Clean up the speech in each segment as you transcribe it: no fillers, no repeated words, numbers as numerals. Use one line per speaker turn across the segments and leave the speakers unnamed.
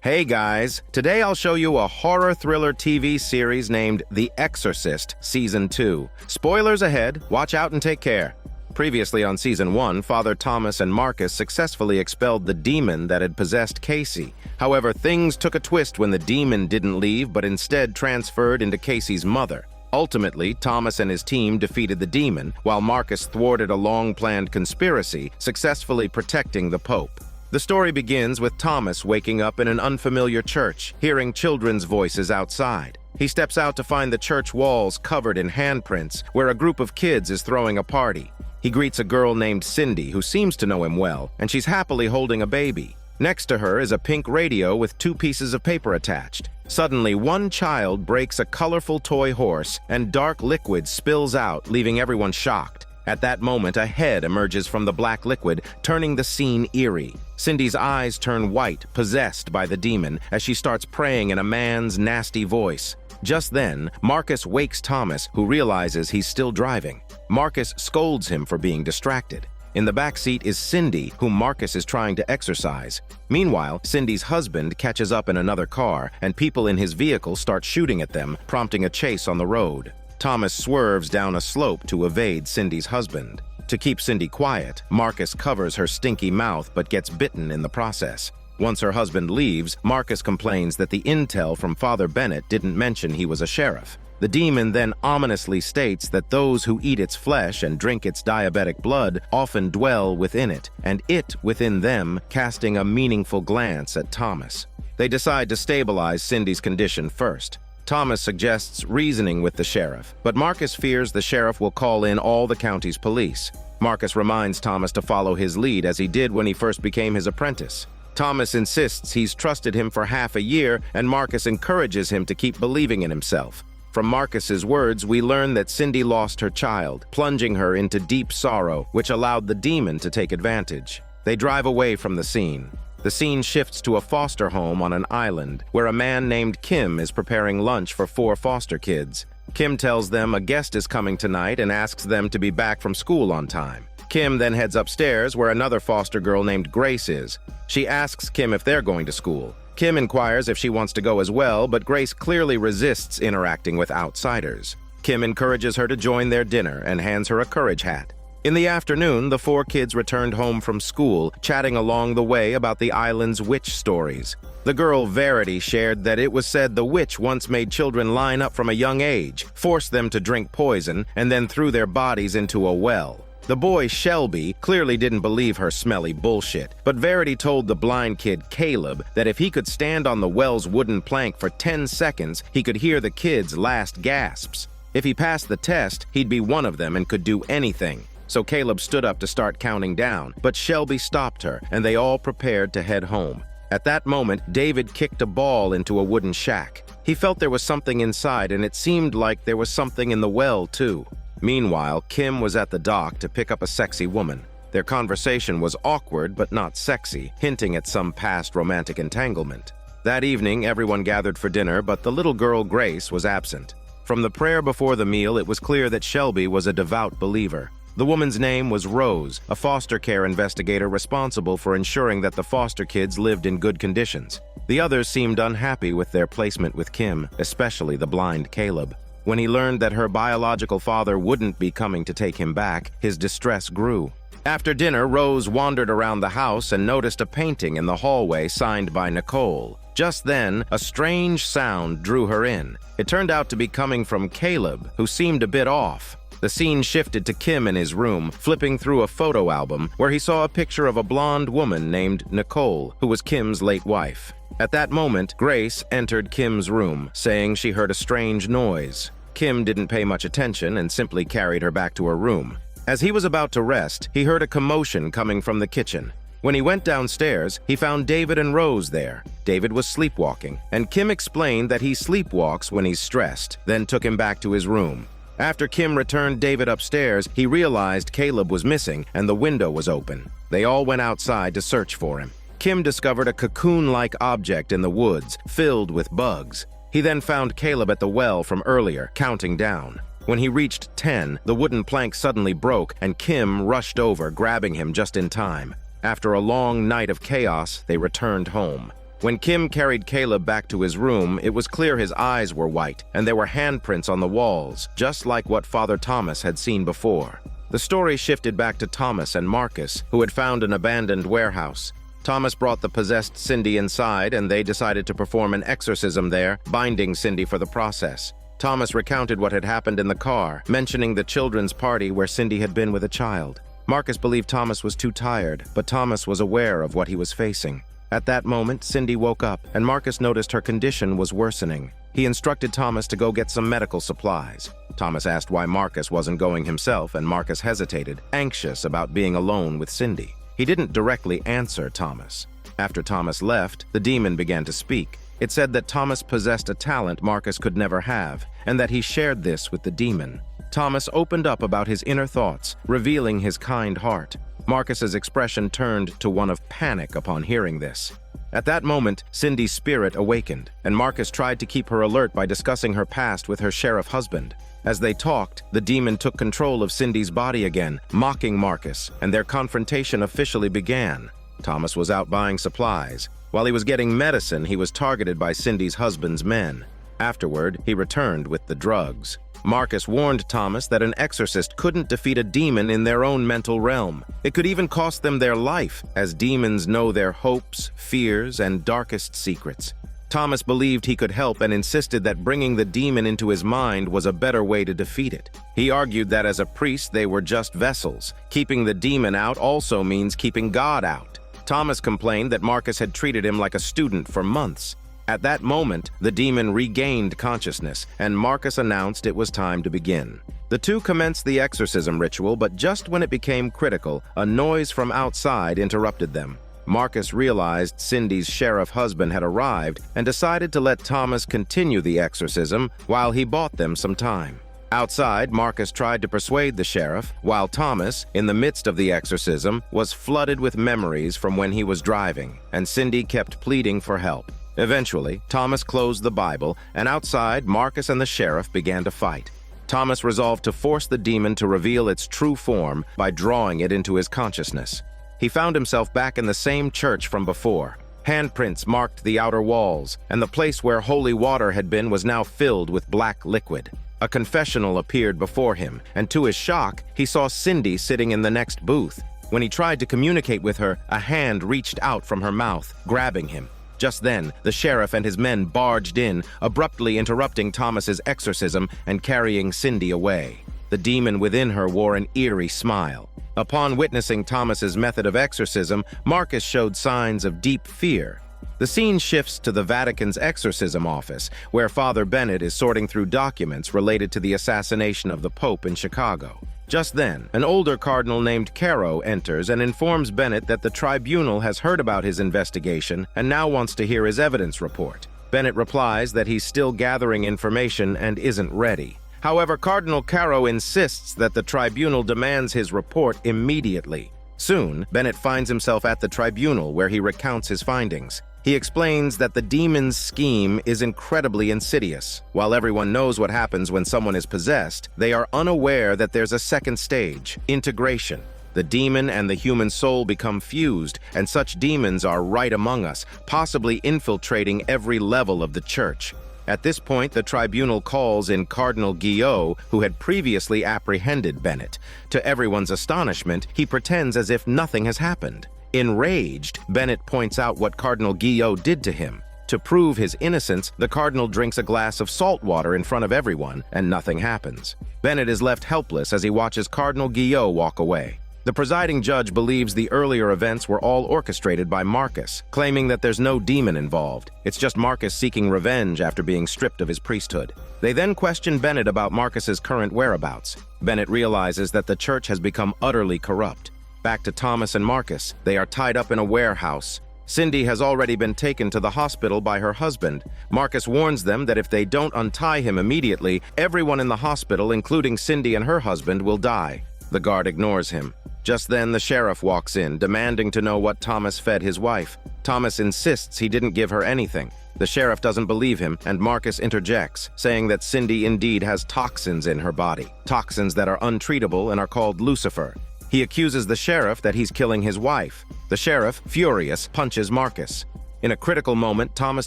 Hey guys, today I'll show you a horror thriller TV series named The Exorcist Season 2. Spoilers ahead, watch out and take care. Previously on Season 1, Father Thomas and Marcus successfully expelled the demon that had possessed Casey. However, things took a twist when the demon didn't leave but instead transferred into Casey's mother. Ultimately, Thomas and his team defeated the demon, while Marcus thwarted a long-planned conspiracy, successfully protecting the Pope. The story begins with Thomas waking up in an unfamiliar church, hearing children's voices outside. He steps out to find the church walls covered in handprints, where a group of kids is throwing a party. He greets a girl named Cindy, who seems to know him well, and she's happily holding a baby. Next to her is a pink radio with 2 pieces of paper attached. Suddenly, one child breaks a colorful toy horse, and dark liquid spills out, leaving everyone shocked. At that moment, a head emerges from the black liquid, turning the scene eerie. Cindy's eyes turn white, possessed by the demon, as she starts praying in a man's nasty voice. Just then, Marcus wakes Thomas, who realizes he's still driving. Marcus scolds him for being distracted. In the back seat is Cindy, whom Marcus is trying to exorcise. Meanwhile, Cindy's husband catches up in another car, and people in his vehicle start shooting at them, prompting a chase on the road. Thomas swerves down a slope to evade Cindy's husband. To keep Cindy quiet, Marcus covers her stinky mouth but gets bitten in the process. Once her husband leaves, Marcus complains that the intel from Father Bennett didn't mention he was a sheriff. The demon then ominously states that those who eat its flesh and drink its diabetic blood often dwell within it, and it within them, casting a meaningful glance at Thomas. They decide to stabilize Cindy's condition first. Thomas suggests reasoning with the sheriff, but Marcus fears the sheriff will call in all the county's police. Marcus reminds Thomas to follow his lead as he did when he first became his apprentice. Thomas insists he's trusted him for half a year, and Marcus encourages him to keep believing in himself. From Marcus's words, we learn that Cindy lost her child, plunging her into deep sorrow, which allowed the demon to take advantage. They drive away from the scene. The scene shifts to a foster home on an island, where a man named Kim is preparing lunch for 4 foster kids. Kim tells them a guest is coming tonight and asks them to be back from school on time. Kim then heads upstairs, where another foster girl named Grace is. She asks Kim if they're going to school. Kim inquires if she wants to go as well, but Grace clearly resists interacting with outsiders. Kim encourages her to join their dinner and hands her a courage hat. In the afternoon, the 4 kids returned home from school, chatting along the way about the island's witch stories. The girl Verity shared that it was said the witch once made children line up from a young age, forced them to drink poison, and then threw their bodies into a well. The boy Shelby clearly didn't believe her smelly bullshit, but Verity told the blind kid Caleb that if he could stand on the well's wooden plank for 10 seconds, he could hear the kids' last gasps. If he passed the test, he'd be one of them and could do anything. So Caleb stood up to start counting down, but Shelby stopped her, and they all prepared to head home. At that moment, David kicked a ball into a wooden shack. He felt there was something inside, and it seemed like there was something in the well, too. Meanwhile, Kim was at the dock to pick up a sexy woman. Their conversation was awkward but not sexy, hinting at some past romantic entanglement. That evening, everyone gathered for dinner, but the little girl Grace was absent. From the prayer before the meal, it was clear that Shelby was a devout believer. The woman's name was Rose, a foster care investigator responsible for ensuring that the foster kids lived in good conditions. The others seemed unhappy with their placement with Kim, especially the blind Caleb. When he learned that her biological father wouldn't be coming to take him back, his distress grew. After dinner, Rose wandered around the house and noticed a painting in the hallway signed by Nicole. Just then, a strange sound drew her in. It turned out to be coming from Caleb, who seemed a bit off. The scene shifted to Kim in his room, flipping through a photo album where he saw a picture of a blonde woman named Nicole, who was Kim's late wife. At that moment, Grace entered Kim's room, saying she heard a strange noise. Kim didn't pay much attention and simply carried her back to her room. As he was about to rest, he heard a commotion coming from the kitchen. When he went downstairs, he found David and Rose there. David was sleepwalking, and Kim explained that he sleepwalks when he's stressed, then took him back to his room. After Kim returned David upstairs, he realized Caleb was missing and the window was open. They all went outside to search for him. Kim discovered a cocoon-like object in the woods, filled with bugs. He then found Caleb at the well from earlier, counting down. When he reached 10, the wooden plank suddenly broke and Kim rushed over, grabbing him just in time. After a long night of chaos, they returned home. When Kim carried Caleb back to his room, it was clear his eyes were white and there were handprints on the walls, just like what Father Thomas had seen before. The story shifted back to Thomas and Marcus, who had found an abandoned warehouse. Thomas brought the possessed Cindy inside and they decided to perform an exorcism there, binding Cindy for the process. Thomas recounted what had happened in the car, mentioning the children's party where Cindy had been with a child. Marcus believed Thomas was too tired, but Thomas was aware of what he was facing. At that moment, Cindy woke up, and Marcus noticed her condition was worsening. He instructed Thomas to go get some medical supplies. Thomas asked why Marcus wasn't going himself, and Marcus hesitated, anxious about being alone with Cindy. He didn't directly answer Thomas. After Thomas left, the demon began to speak. It said that Thomas possessed a talent Marcus could never have, and that he shared this with the demon. Thomas opened up about his inner thoughts, revealing his kind heart. Marcus's expression turned to one of panic upon hearing this. At that moment, Cindy's spirit awakened, and Marcus tried to keep her alert by discussing her past with her sheriff husband. As they talked, the demon took control of Cindy's body again, mocking Marcus, and their confrontation officially began. Thomas was out buying supplies. While he was getting medicine, he was targeted by Cindy's husband's men. Afterward, he returned with the drugs. Marcus warned Thomas that an exorcist couldn't defeat a demon in their own mental realm. It could even cost them their life, as demons know their hopes, fears, and darkest secrets. Thomas believed he could help and insisted that bringing the demon into his mind was a better way to defeat it. He argued that as a priest they were just vessels. Keeping the demon out also means keeping God out. Thomas complained that Marcus had treated him like a student for months. At that moment, the demon regained consciousness, and Marcus announced it was time to begin. The two commenced the exorcism ritual, but just when it became critical, a noise from outside interrupted them. Marcus realized Cindy's sheriff husband had arrived and decided to let Thomas continue the exorcism while he bought them some time. Outside, Marcus tried to persuade the sheriff, while Thomas, in the midst of the exorcism, was flooded with memories from when he was driving, and Cindy kept pleading for help. Eventually, Thomas closed the Bible, and outside, Marcus and the sheriff began to fight. Thomas resolved to force the demon to reveal its true form by drawing it into his consciousness. He found himself back in the same church from before. Handprints marked the outer walls, and the place where holy water had been was now filled with black liquid. A confessional appeared before him, and to his shock, he saw Cindy sitting in the next booth. When he tried to communicate with her, a hand reached out from her mouth, grabbing him. Just then, the sheriff and his men barged in, abruptly interrupting Thomas's exorcism and carrying Cindy away. The demon within her wore an eerie smile. Upon witnessing Thomas's method of exorcism, Marcus showed signs of deep fear. The scene shifts to the Vatican's exorcism office, where Father Bennett is sorting through documents related to the assassination of the Pope in Chicago. Just then, an older cardinal named Caro enters and informs Bennett that the tribunal has heard about his investigation and now wants to hear his evidence report. Bennett replies that he's still gathering information and isn't ready. However, Cardinal Caro insists that the tribunal demands his report immediately. Soon, Bennett finds himself at the tribunal where he recounts his findings. He explains that the demon's scheme is incredibly insidious. While everyone knows what happens when someone is possessed, they are unaware that there's a second stage, integration. The demon and the human soul become fused, and such demons are right among us, possibly infiltrating every level of the church. At this point, the tribunal calls in Cardinal Guillot, who had previously apprehended Bennett. To everyone's astonishment, he pretends as if nothing has happened. Enraged, Bennett points out what Cardinal Guillot did to him. To prove his innocence, the cardinal drinks a glass of salt water in front of everyone, and nothing happens. Bennett is left helpless as he watches Cardinal Guillot walk away. The presiding judge believes the earlier events were all orchestrated by Marcus, claiming that there's no demon involved. It's just Marcus seeking revenge after being stripped of his priesthood. They then question Bennett about Marcus's current whereabouts. Bennett realizes that the church has become utterly corrupt. Back to Thomas and Marcus. They are tied up in a warehouse. Cindy has already been taken to the hospital by her husband. Marcus warns them that if they don't untie him immediately, everyone in the hospital, including Cindy and her husband, will die. The guard ignores him. Just then, the sheriff walks in, demanding to know what Thomas fed his wife. Thomas insists he didn't give her anything. The sheriff doesn't believe him, and Marcus interjects, saying that Cindy indeed has toxins in her body, toxins that are untreatable and are called Lucifer. He accuses the sheriff that he's killing his wife. The sheriff, furious, punches Marcus. In a critical moment, Thomas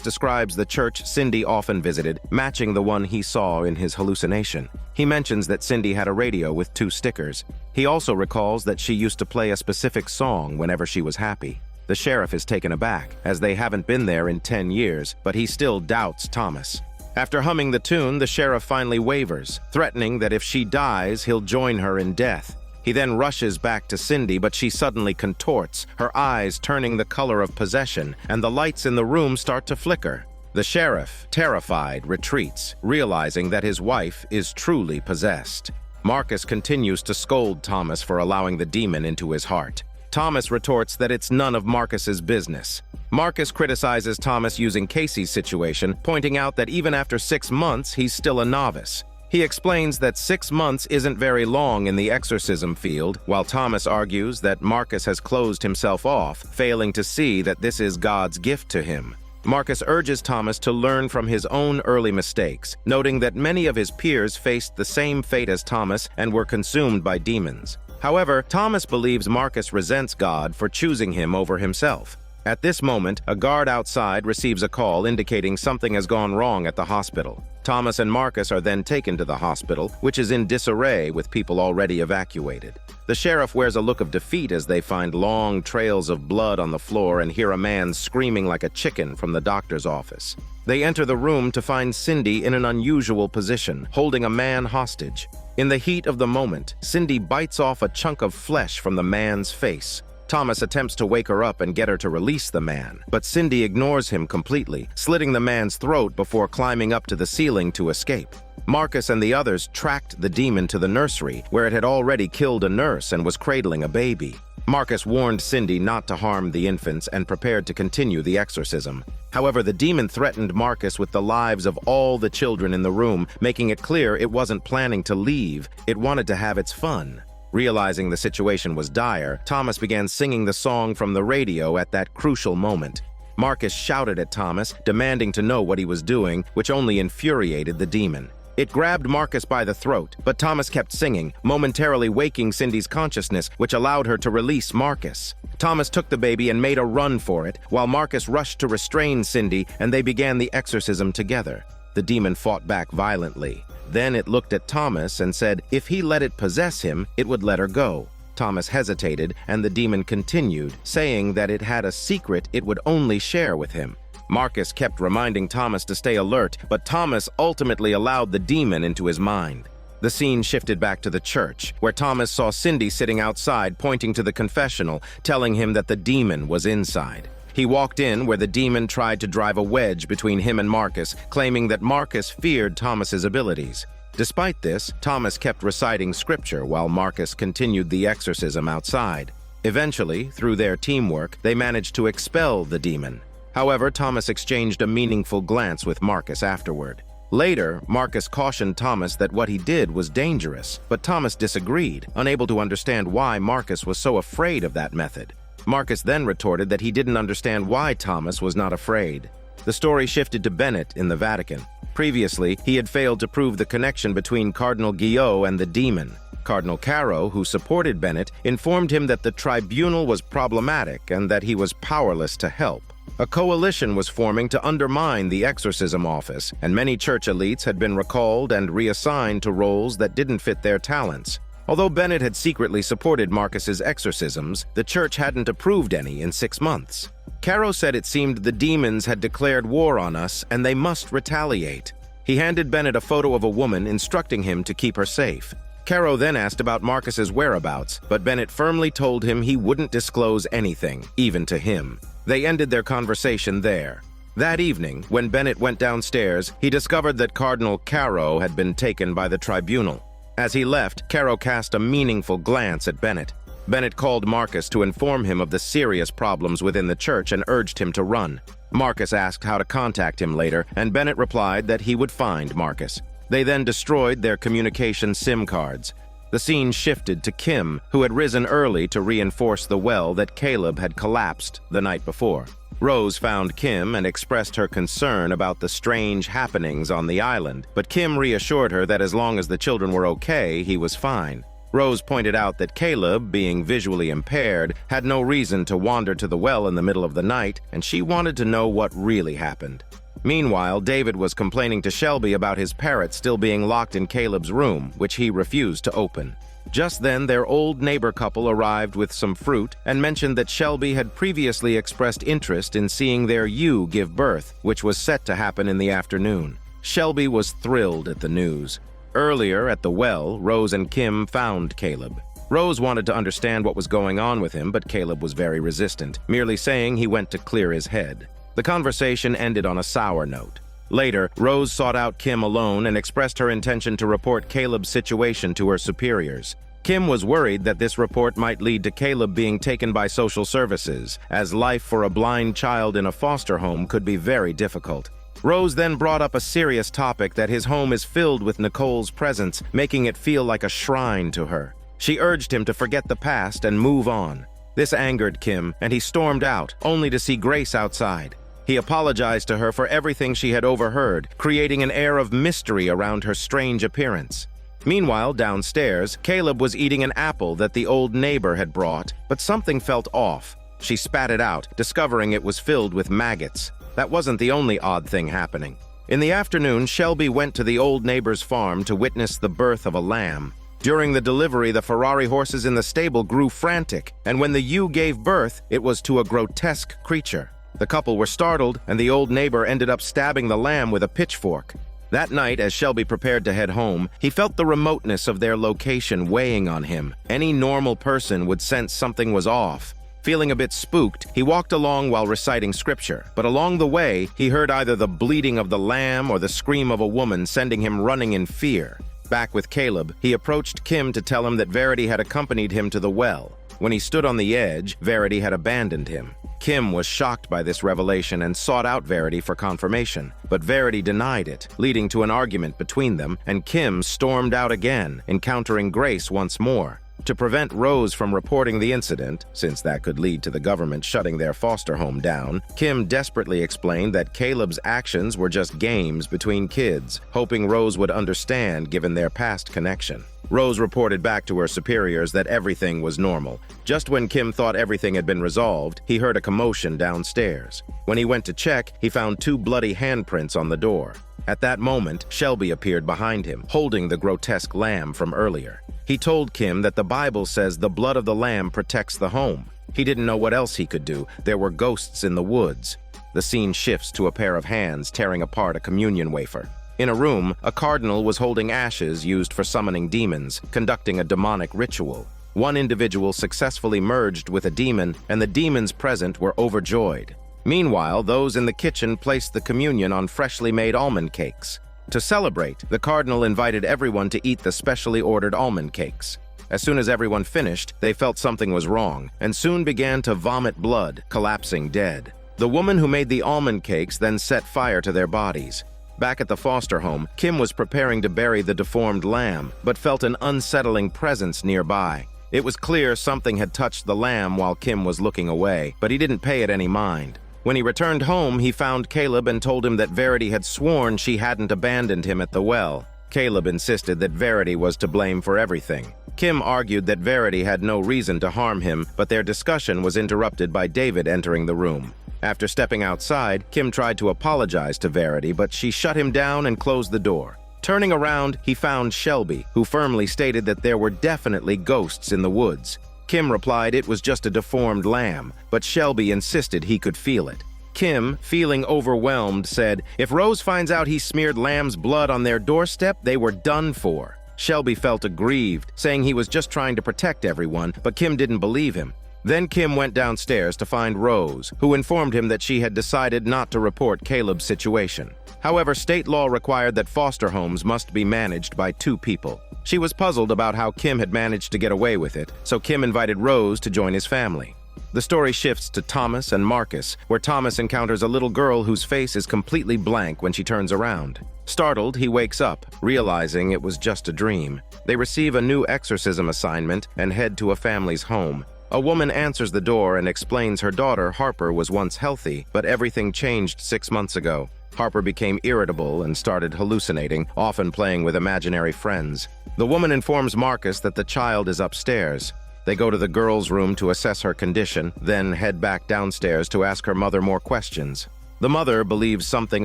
describes the church Cindy often visited, matching the one he saw in his hallucination. He mentions that Cindy had a radio with 2 stickers. He also recalls that she used to play a specific song whenever she was happy. The sheriff is taken aback, as they haven't been there in 10 years, but he still doubts Thomas. After humming the tune, the sheriff finally wavers, threatening that if she dies, he'll join her in death. He then rushes back to Cindy, but she suddenly contorts, her eyes turning the color of possession, and the lights in the room start to flicker. The sheriff, terrified, retreats, realizing that his wife is truly possessed. Marcus continues to scold Thomas for allowing the demon into his heart. Thomas retorts that it's none of Marcus's business. Marcus criticizes Thomas using Casey's situation, pointing out that even after 6 months, he's still a novice. He explains that 6 months isn't very long in the exorcism field, while Thomas argues that Marcus has closed himself off, failing to see that this is God's gift to him. Marcus urges Thomas to learn from his own early mistakes, noting that many of his peers faced the same fate as Thomas and were consumed by demons. However, Thomas believes Marcus resents God for choosing him over himself. At this moment, a guard outside receives a call indicating something has gone wrong at the hospital. Thomas and Marcus are then taken to the hospital, which is in disarray with people already evacuated. The sheriff wears a look of defeat as they find long trails of blood on the floor and hear a man screaming like a chicken from the doctor's office. They enter the room to find Cindy in an unusual position, holding a man hostage. In the heat of the moment, Cindy bites off a chunk of flesh from the man's face. Thomas attempts to wake her up and get her to release the man, but Cindy ignores him completely, slitting the man's throat before climbing up to the ceiling to escape. Marcus and the others tracked the demon to the nursery, where it had already killed a nurse and was cradling a baby. Marcus warned Cindy not to harm the infants and prepared to continue the exorcism. However, the demon threatened Marcus with the lives of all the children in the room, making it clear it wasn't planning to leave, it wanted to have its fun. Realizing the situation was dire, Thomas began singing the song from the radio at that crucial moment. Marcus shouted at Thomas, demanding to know what he was doing, which only infuriated the demon. It grabbed Marcus by the throat, but Thomas kept singing, momentarily waking Cindy's consciousness, which allowed her to release Marcus. Thomas took the baby and made a run for it, while Marcus rushed to restrain Cindy, and they began the exorcism together. The demon fought back violently. Then it looked at Thomas and said if he let it possess him, it would let her go. Thomas hesitated, and the demon continued, saying that it had a secret it would only share with him. Marcus kept reminding Thomas to stay alert, but Thomas ultimately allowed the demon into his mind. The scene shifted back to the church, where Thomas saw Cindy sitting outside pointing to the confessional, telling him that the demon was inside. He walked in where the demon tried to drive a wedge between him and Marcus, claiming that Marcus feared Thomas's abilities. Despite this, Thomas kept reciting scripture while Marcus continued the exorcism outside. Eventually, through their teamwork, they managed to expel the demon. However, Thomas exchanged a meaningful glance with Marcus afterward. Later, Marcus cautioned Thomas that what he did was dangerous, but Thomas disagreed, unable to understand why Marcus was so afraid of that method. Marcus then retorted that he didn't understand why Thomas was not afraid. The story shifted to Bennett in the Vatican. Previously, he had failed to prove the connection between Cardinal Guillot and the demon. Cardinal Caro, who supported Bennett, informed him that the tribunal was problematic and that he was powerless to help. A coalition was forming to undermine the exorcism office, and many church elites had been recalled and reassigned to roles that didn't fit their talents. Although Bennett had secretly supported Marcus's exorcisms, the church hadn't approved any in 6 months. Caro said it seemed the demons had declared war on us and they must retaliate. He handed Bennett a photo of a woman, instructing him to keep her safe. Caro then asked about Marcus's whereabouts, but Bennett firmly told him he wouldn't disclose anything, even to him. They ended their conversation there. That evening, when Bennett went downstairs, he discovered that Cardinal Caro had been taken by the tribunal. As he left, Caro cast a meaningful glance at Bennett. Bennett called Marcus to inform him of the serious problems within the church and urged him to run. Marcus asked how to contact him later, and Bennett replied that he would find Marcus. They then destroyed their communication SIM cards. The scene shifted to Kim, who had risen early to reinforce the well that Caleb had collapsed the night before. Rose found Kim and expressed her concern about the strange happenings on the island, but Kim reassured her that as long as the children were okay, he was fine. Rose pointed out that Caleb, being visually impaired, had no reason to wander to the well in the middle of the night, and she wanted to know what really happened. Meanwhile, David was complaining to Shelby about his parrot still being locked in Caleb's room, which he refused to open. Just then, their old neighbor couple arrived with some fruit and mentioned that Shelby had previously expressed interest in seeing their ewe give birth, which was set to happen in the afternoon. Shelby was thrilled at the news. Earlier, at the well, Rose and Kim found Caleb. Rose wanted to understand what was going on with him, but Caleb was very resistant, merely saying he went to clear his head. The conversation ended on a sour note. Later, Rose sought out Kim alone and expressed her intention to report Caleb's situation to her superiors. Kim was worried that this report might lead to Caleb being taken by social services, as life for a blind child in a foster home could be very difficult. Rose then brought up a serious topic that his home is filled with Nicole's presence, making it feel like a shrine to her. She urged him to forget the past and move on. This angered Kim, and he stormed out, only to see Grace outside. He apologized to her for everything she had overheard, creating an air of mystery around her strange appearance. Meanwhile, downstairs, Caleb was eating an apple that the old neighbor had brought, but something felt off. She spat it out, discovering it was filled with maggots. That wasn't the only odd thing happening. In the afternoon, Shelby went to the old neighbor's farm to witness the birth of a lamb. During the delivery, the Ferrari horses in the stable grew frantic, and when the ewe gave birth, it was to a grotesque creature. The couple were startled, and the old neighbor ended up stabbing the lamb with a pitchfork. That night, as Shelby prepared to head home, he felt the remoteness of their location weighing on him. Any normal person would sense something was off. Feeling a bit spooked, he walked along while reciting scripture, but along the way, he heard either the bleating of the lamb or the scream of a woman, sending him running in fear. Back with Caleb, he approached Kim to tell him that Verity had accompanied him to the well. When he stood on the edge, Verity had abandoned him. Kim was shocked by this revelation and sought out Verity for confirmation, but Verity denied it, leading to an argument between them, and Kim stormed out again, encountering Grace once more. To prevent Rose from reporting the incident, since that could lead to the government shutting their foster home down, Kim desperately explained that Caleb's actions were just games between kids, hoping Rose would understand given their past connection. Rose reported back to her superiors that everything was normal. Just when Kim thought everything had been resolved, he heard a commotion downstairs. When he went to check, he found 2 bloody handprints on the door. At that moment, Shelby appeared behind him, holding the grotesque lamb from earlier. He told Kim that the Bible says the blood of the lamb protects the home. He didn't know what else he could do. There were ghosts in the woods. The scene shifts to a pair of hands tearing apart a communion wafer. In a room, a cardinal was holding ashes used for summoning demons, conducting a demonic ritual. One individual successfully merged with a demon, and the demons present were overjoyed. Meanwhile, those in the kitchen placed the communion on freshly made almond cakes. To celebrate, the cardinal invited everyone to eat the specially ordered almond cakes. As soon as everyone finished, they felt something was wrong, and soon began to vomit blood, collapsing dead. The woman who made the almond cakes then set fire to their bodies. Back at the foster home, Kim was preparing to bury the deformed lamb, but felt an unsettling presence nearby. It was clear something had touched the lamb while Kim was looking away, but he didn't pay it any mind. When he returned home, he found Caleb and told him that Verity had sworn she hadn't abandoned him at the well. Caleb insisted that Verity was to blame for everything. Kim argued that Verity had no reason to harm him, but their discussion was interrupted by David entering the room. After stepping outside, Kim tried to apologize to Verity, but she shut him down and closed the door. Turning around, he found Shelby, who firmly stated that there were definitely ghosts in the woods. Kim replied it was just a deformed lamb, but Shelby insisted he could feel it. Kim, feeling overwhelmed, said, if Rose finds out he smeared lamb's blood on their doorstep, they were done for. Shelby felt aggrieved, saying he was just trying to protect everyone, but Kim didn't believe him. Then Kim went downstairs to find Rose, who informed him that she had decided not to report Caleb's situation. However, state law required that foster homes must be managed by 2 people. She was puzzled about how Kim had managed to get away with it, so Kim invited Rose to join his family. The story shifts to Thomas and Marcus, where Thomas encounters a little girl whose face is completely blank when she turns around. Startled, he wakes up, realizing it was just a dream. They receive a new exorcism assignment and head to a family's home. A woman answers the door and explains her daughter, Harper, was once healthy, but everything changed 6 months ago. Harper became irritable and started hallucinating, often playing with imaginary friends. The woman informs Marcus that the child is upstairs. They go to the girl's room to assess her condition, then head back downstairs to ask her mother more questions. The mother believes something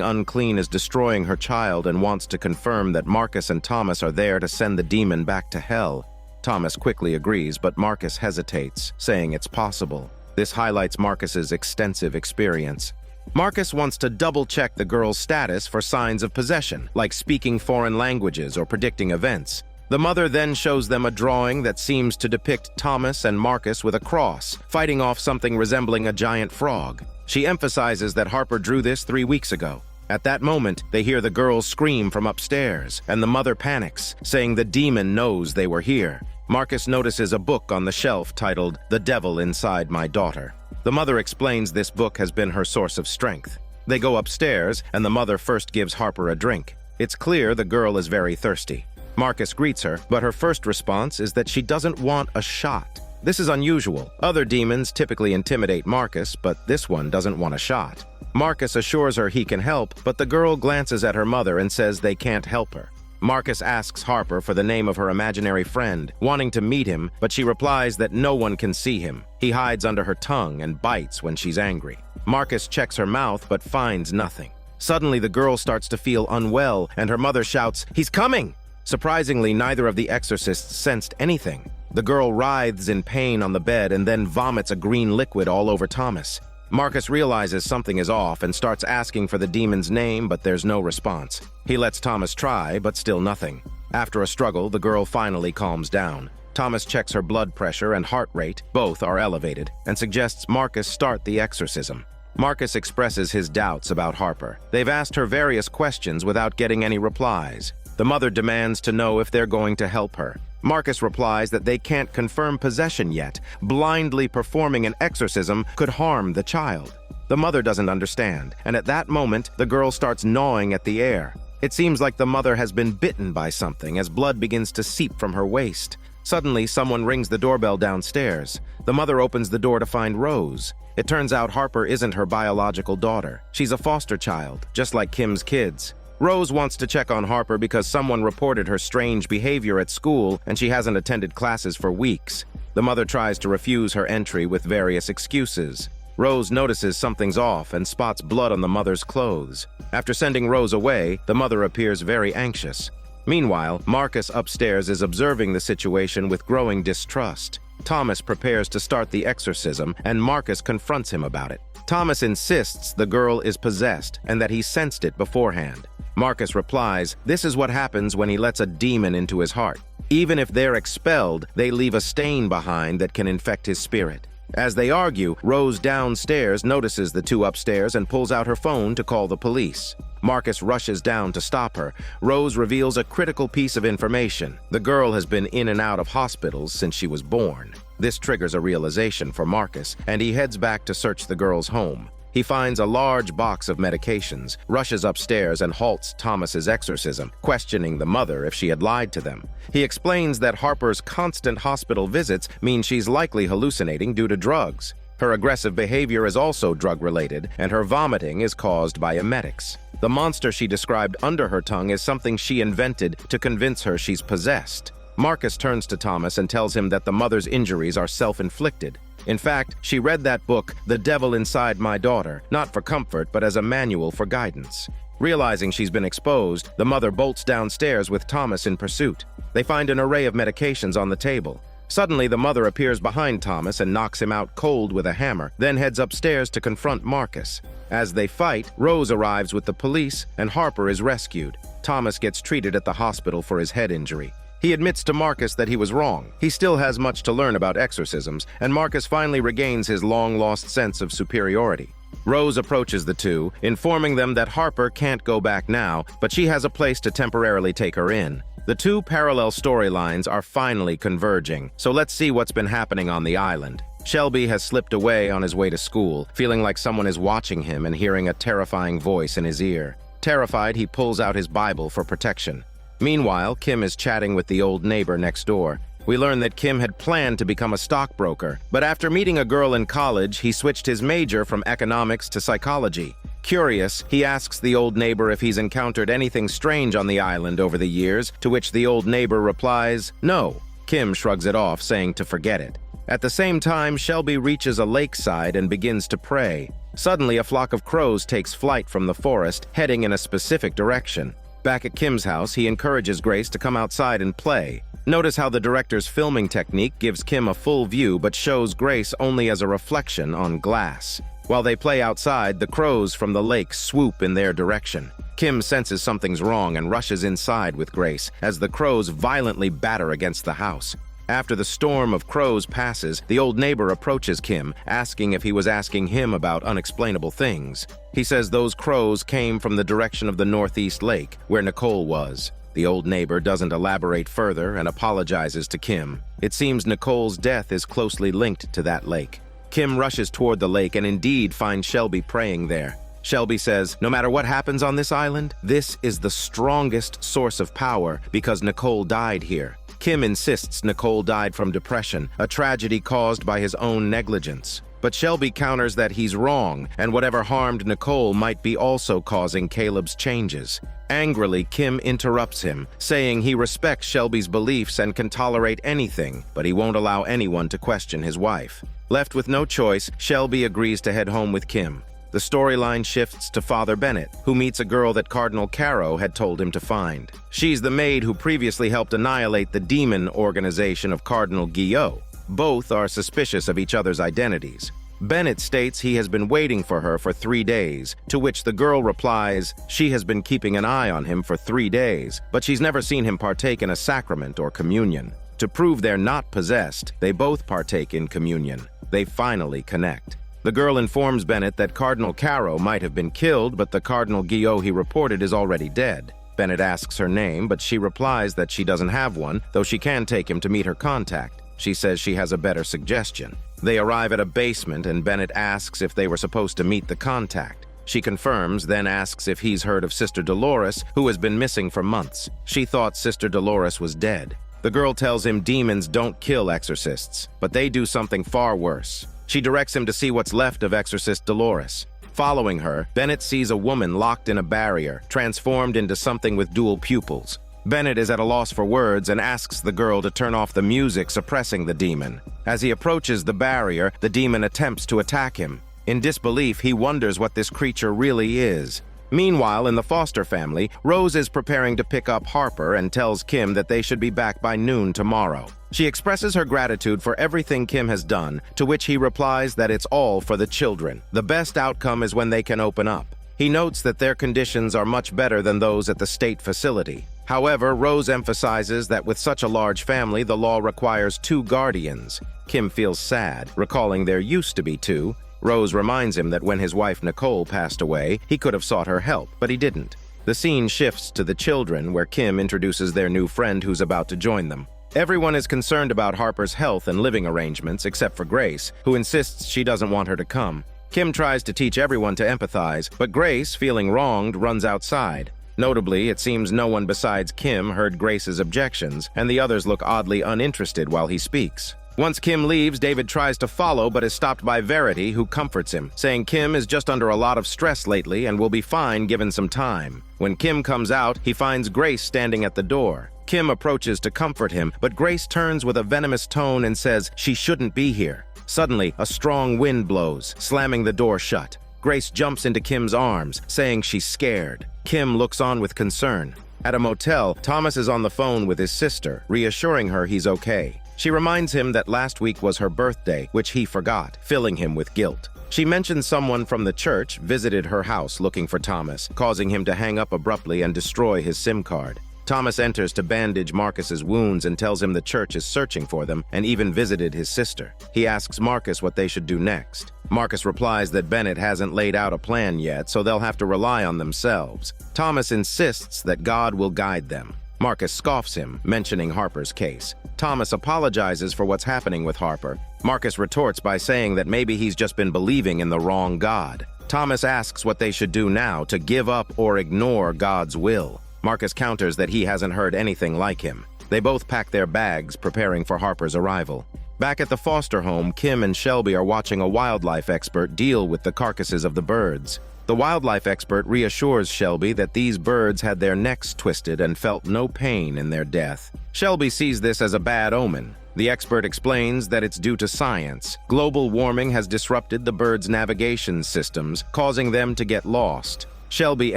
unclean is destroying her child and wants to confirm that Marcus and Thomas are there to send the demon back to hell. Thomas quickly agrees, but Marcus hesitates, saying it's possible. This highlights Marcus's extensive experience. Marcus wants to double-check the girl's status for signs of possession, like speaking foreign languages or predicting events. The mother then shows them a drawing that seems to depict Thomas and Marcus with a cross, fighting off something resembling a giant frog. She emphasizes that Harper drew this 3 weeks ago. At that moment, they hear the girls scream from upstairs, and the mother panics, saying the demon knows they were here. Marcus notices a book on the shelf titled "The Devil Inside My Daughter." The mother explains this book has been her source of strength. They go upstairs, and the mother first gives Harper a drink. It's clear the girl is very thirsty. Marcus greets her, but her first response is that she doesn't want a shot. This is unusual. Other demons typically intimidate Marcus, but this one doesn't want a shot. Marcus assures her he can help, but the girl glances at her mother and says they can't help her. Marcus asks Harper for the name of her imaginary friend, wanting to meet him, but she replies that no one can see him. He hides under her tongue and bites when she's angry. Marcus checks her mouth but finds nothing. Suddenly, the girl starts to feel unwell, and her mother shouts, "He's coming!" Surprisingly, neither of the exorcists sensed anything. The girl writhes in pain on the bed and then vomits a green liquid all over Thomas. Marcus realizes something is off and starts asking for the demon's name, but there's no response. He lets Thomas try, but still nothing. After a struggle, the girl finally calms down. Thomas checks her blood pressure and heart rate, both are elevated, and suggests Marcus start the exorcism. Marcus expresses his doubts about Harper. They've asked her various questions without getting any replies. The mother demands to know if they're going to help her. Marcus replies that they can't confirm possession yet. Blindly performing an exorcism could harm the child. The mother doesn't understand, and at that moment, the girl starts gnawing at the air. It seems like the mother has been bitten by something as blood begins to seep from her waist. Suddenly, someone rings the doorbell downstairs. The mother opens the door to find Rose. It turns out Harper isn't her biological daughter. She's a foster child, just like Kim's kids. Rose wants to check on Harper because someone reported her strange behavior at school and she hasn't attended classes for weeks. The mother tries to refuse her entry with various excuses. Rose notices something's off and spots blood on the mother's clothes. After sending Rose away, the mother appears very anxious. Meanwhile, Marcus upstairs is observing the situation with growing distrust. Thomas prepares to start the exorcism, and Marcus confronts him about it. Thomas insists the girl is possessed and that he sensed it beforehand. Marcus replies, this is what happens when he lets a demon into his heart. Even if they're expelled, they leave a stain behind that can infect his spirit. As they argue, Rose downstairs notices the two upstairs and pulls out her phone to call the police. Marcus rushes down to stop her. Rose reveals a critical piece of information. The girl has been in and out of hospitals since she was born. This triggers a realization for Marcus, and he heads back to search the girl's home. He finds a large box of medications, rushes upstairs and halts Thomas's exorcism, questioning the mother if she had lied to them. He explains that Harper's constant hospital visits mean she's likely hallucinating due to drugs. Her aggressive behavior is also drug-related, and her vomiting is caused by emetics. The monster she described under her tongue is something she invented to convince her she's possessed. Marcus turns to Thomas and tells him that the mother's injuries are self-inflicted. In fact, she read that book, The Devil Inside My Daughter, not for comfort, but as a manual for guidance. Realizing she's been exposed, the mother bolts downstairs with Thomas in pursuit. They find an array of medications on the table. Suddenly, the mother appears behind Thomas and knocks him out cold with a hammer, then heads upstairs to confront Marcus. As they fight, Rose arrives with the police, and Harper is rescued. Thomas gets treated at the hospital for his head injury. He admits to Marcus that he was wrong. He still has much to learn about exorcisms, and Marcus finally regains his long-lost sense of superiority. Rose approaches the two, informing them that Harper can't go back now, but she has a place to temporarily take her in. The two parallel storylines are finally converging, so let's see what's been happening on the island. Shelby has slipped away on his way to school, feeling like someone is watching him and hearing a terrifying voice in his ear. Terrified, he pulls out his Bible for protection. Meanwhile, Kim is chatting with the old neighbor next door. We learn that Kim had planned to become a stockbroker, but after meeting a girl in college, he switched his major from economics to psychology. Curious, he asks the old neighbor if he's encountered anything strange on the island over the years, to which the old neighbor replies, "No." Kim shrugs it off, saying to forget it. At the same time, Shelby reaches a lakeside and begins to pray. Suddenly, a flock of crows takes flight from the forest, heading in a specific direction. Back at Kim's house, he encourages Grace to come outside and play. Notice how the director's filming technique gives Kim a full view but shows Grace only as a reflection on glass. While they play outside, the crows from the lake swoop in their direction. Kim senses something's wrong and rushes inside with Grace as the crows violently batter against the house. After the storm of crows passes, the old neighbor approaches Kim, asking if he was asking him about unexplainable things. He says those crows came from the direction of the northeast lake, where Nicole was. The old neighbor doesn't elaborate further and apologizes to Kim. It seems Nicole's death is closely linked to that lake. Kim rushes toward the lake and indeed finds Shelby praying there. Shelby says, "No matter what happens on this island, this is the strongest source of power because Nicole died here." Kim insists Nicole died from depression, a tragedy caused by his own negligence. But Shelby counters that he's wrong, and whatever harmed Nicole might be also causing Caleb's changes. Angrily, Kim interrupts him, saying he respects Shelby's beliefs and can tolerate anything, but he won't allow anyone to question his wife. Left with no choice, Shelby agrees to head home with Kim. The storyline shifts to Father Bennett, who meets a girl that Cardinal Caro had told him to find. She's the maid who previously helped annihilate the demon organization of Cardinal Guillot. Both are suspicious of each other's identities. Bennett states he has been waiting for her for 3 days, to which the girl replies she has been keeping an eye on him for 3 days, but she's never seen him partake in a sacrament or communion. To prove they're not possessed, they both partake in communion. They finally connect. The girl informs Bennett that Cardinal Caro might have been killed, but the Cardinal Guillot he reported is already dead. Bennett asks her name, but she replies that she doesn't have one, though she can take him to meet her contact. She says she has a better suggestion. They arrive at a basement, and Bennett asks if they were supposed to meet the contact. She confirms, then asks if he's heard of Sister Dolores, who has been missing for months. She thought Sister Dolores was dead. The girl tells him demons don't kill exorcists, but they do something far worse. She directs him to see what's left of Exorcist Dolores. Following her, Bennett sees a woman locked in a barrier, transformed into something with dual pupils. Bennett is at a loss for words and asks the girl to turn off the music suppressing the demon. As he approaches the barrier, the demon attempts to attack him. In disbelief, he wonders what this creature really is. Meanwhile, in the Foster family, Rose is preparing to pick up Harper and tells Kim that they should be back by noon tomorrow. She expresses her gratitude for everything Kim has done, to which he replies that it's all for the children. The best outcome is when they can open up. He notes that their conditions are much better than those at the state facility. However, Rose emphasizes that with such a large family, the law requires 2 guardians. Kim feels sad, recalling there used to be 2. Rose reminds him that when his wife Nicole passed away, he could have sought her help, but he didn't. The scene shifts to the children, where Kim introduces their new friend who's about to join them. Everyone is concerned about Harper's health and living arrangements, except for Grace, who insists she doesn't want her to come. Kim tries to teach everyone to empathize, but Grace, feeling wronged, runs outside. Notably, it seems no one besides Kim heard Grace's objections, and the others look oddly uninterested while he speaks. Once Kim leaves, David tries to follow but is stopped by Verity, who comforts him, saying Kim is just under a lot of stress lately and will be fine given some time. When Kim comes out, he finds Grace standing at the door. Kim approaches to comfort him, but Grace turns with a venomous tone and says she shouldn't be here. Suddenly, a strong wind blows, slamming the door shut. Grace jumps into Kim's arms, saying she's scared. Kim looks on with concern. At a motel, Thomas is on the phone with his sister, reassuring her he's okay. She reminds him that last week was her birthday, which he forgot, filling him with guilt. She mentions someone from the church visited her house looking for Thomas, causing him to hang up abruptly and destroy his SIM card. Thomas enters to bandage Marcus's wounds and tells him the church is searching for them and even visited his sister. He asks Marcus what they should do next. Marcus replies that Bennett hasn't laid out a plan yet, so they'll have to rely on themselves. Thomas insists that God will guide them. Marcus scoffs him, mentioning Harper's case. Thomas apologizes for what's happening with Harper. Marcus retorts by saying that maybe he's just been believing in the wrong God. Thomas asks what they should do now to give up or ignore God's will. Marcus counters that he hasn't heard anything like him. They both pack their bags, preparing for Harper's arrival. Back at the foster home, Kim and Shelby are watching a wildlife expert deal with the carcasses of the birds. The wildlife expert reassures Shelby that these birds had their necks twisted and felt no pain in their death. Shelby sees this as a bad omen. The expert explains that it's due to science. Global warming has disrupted the birds' navigation systems, causing them to get lost. Shelby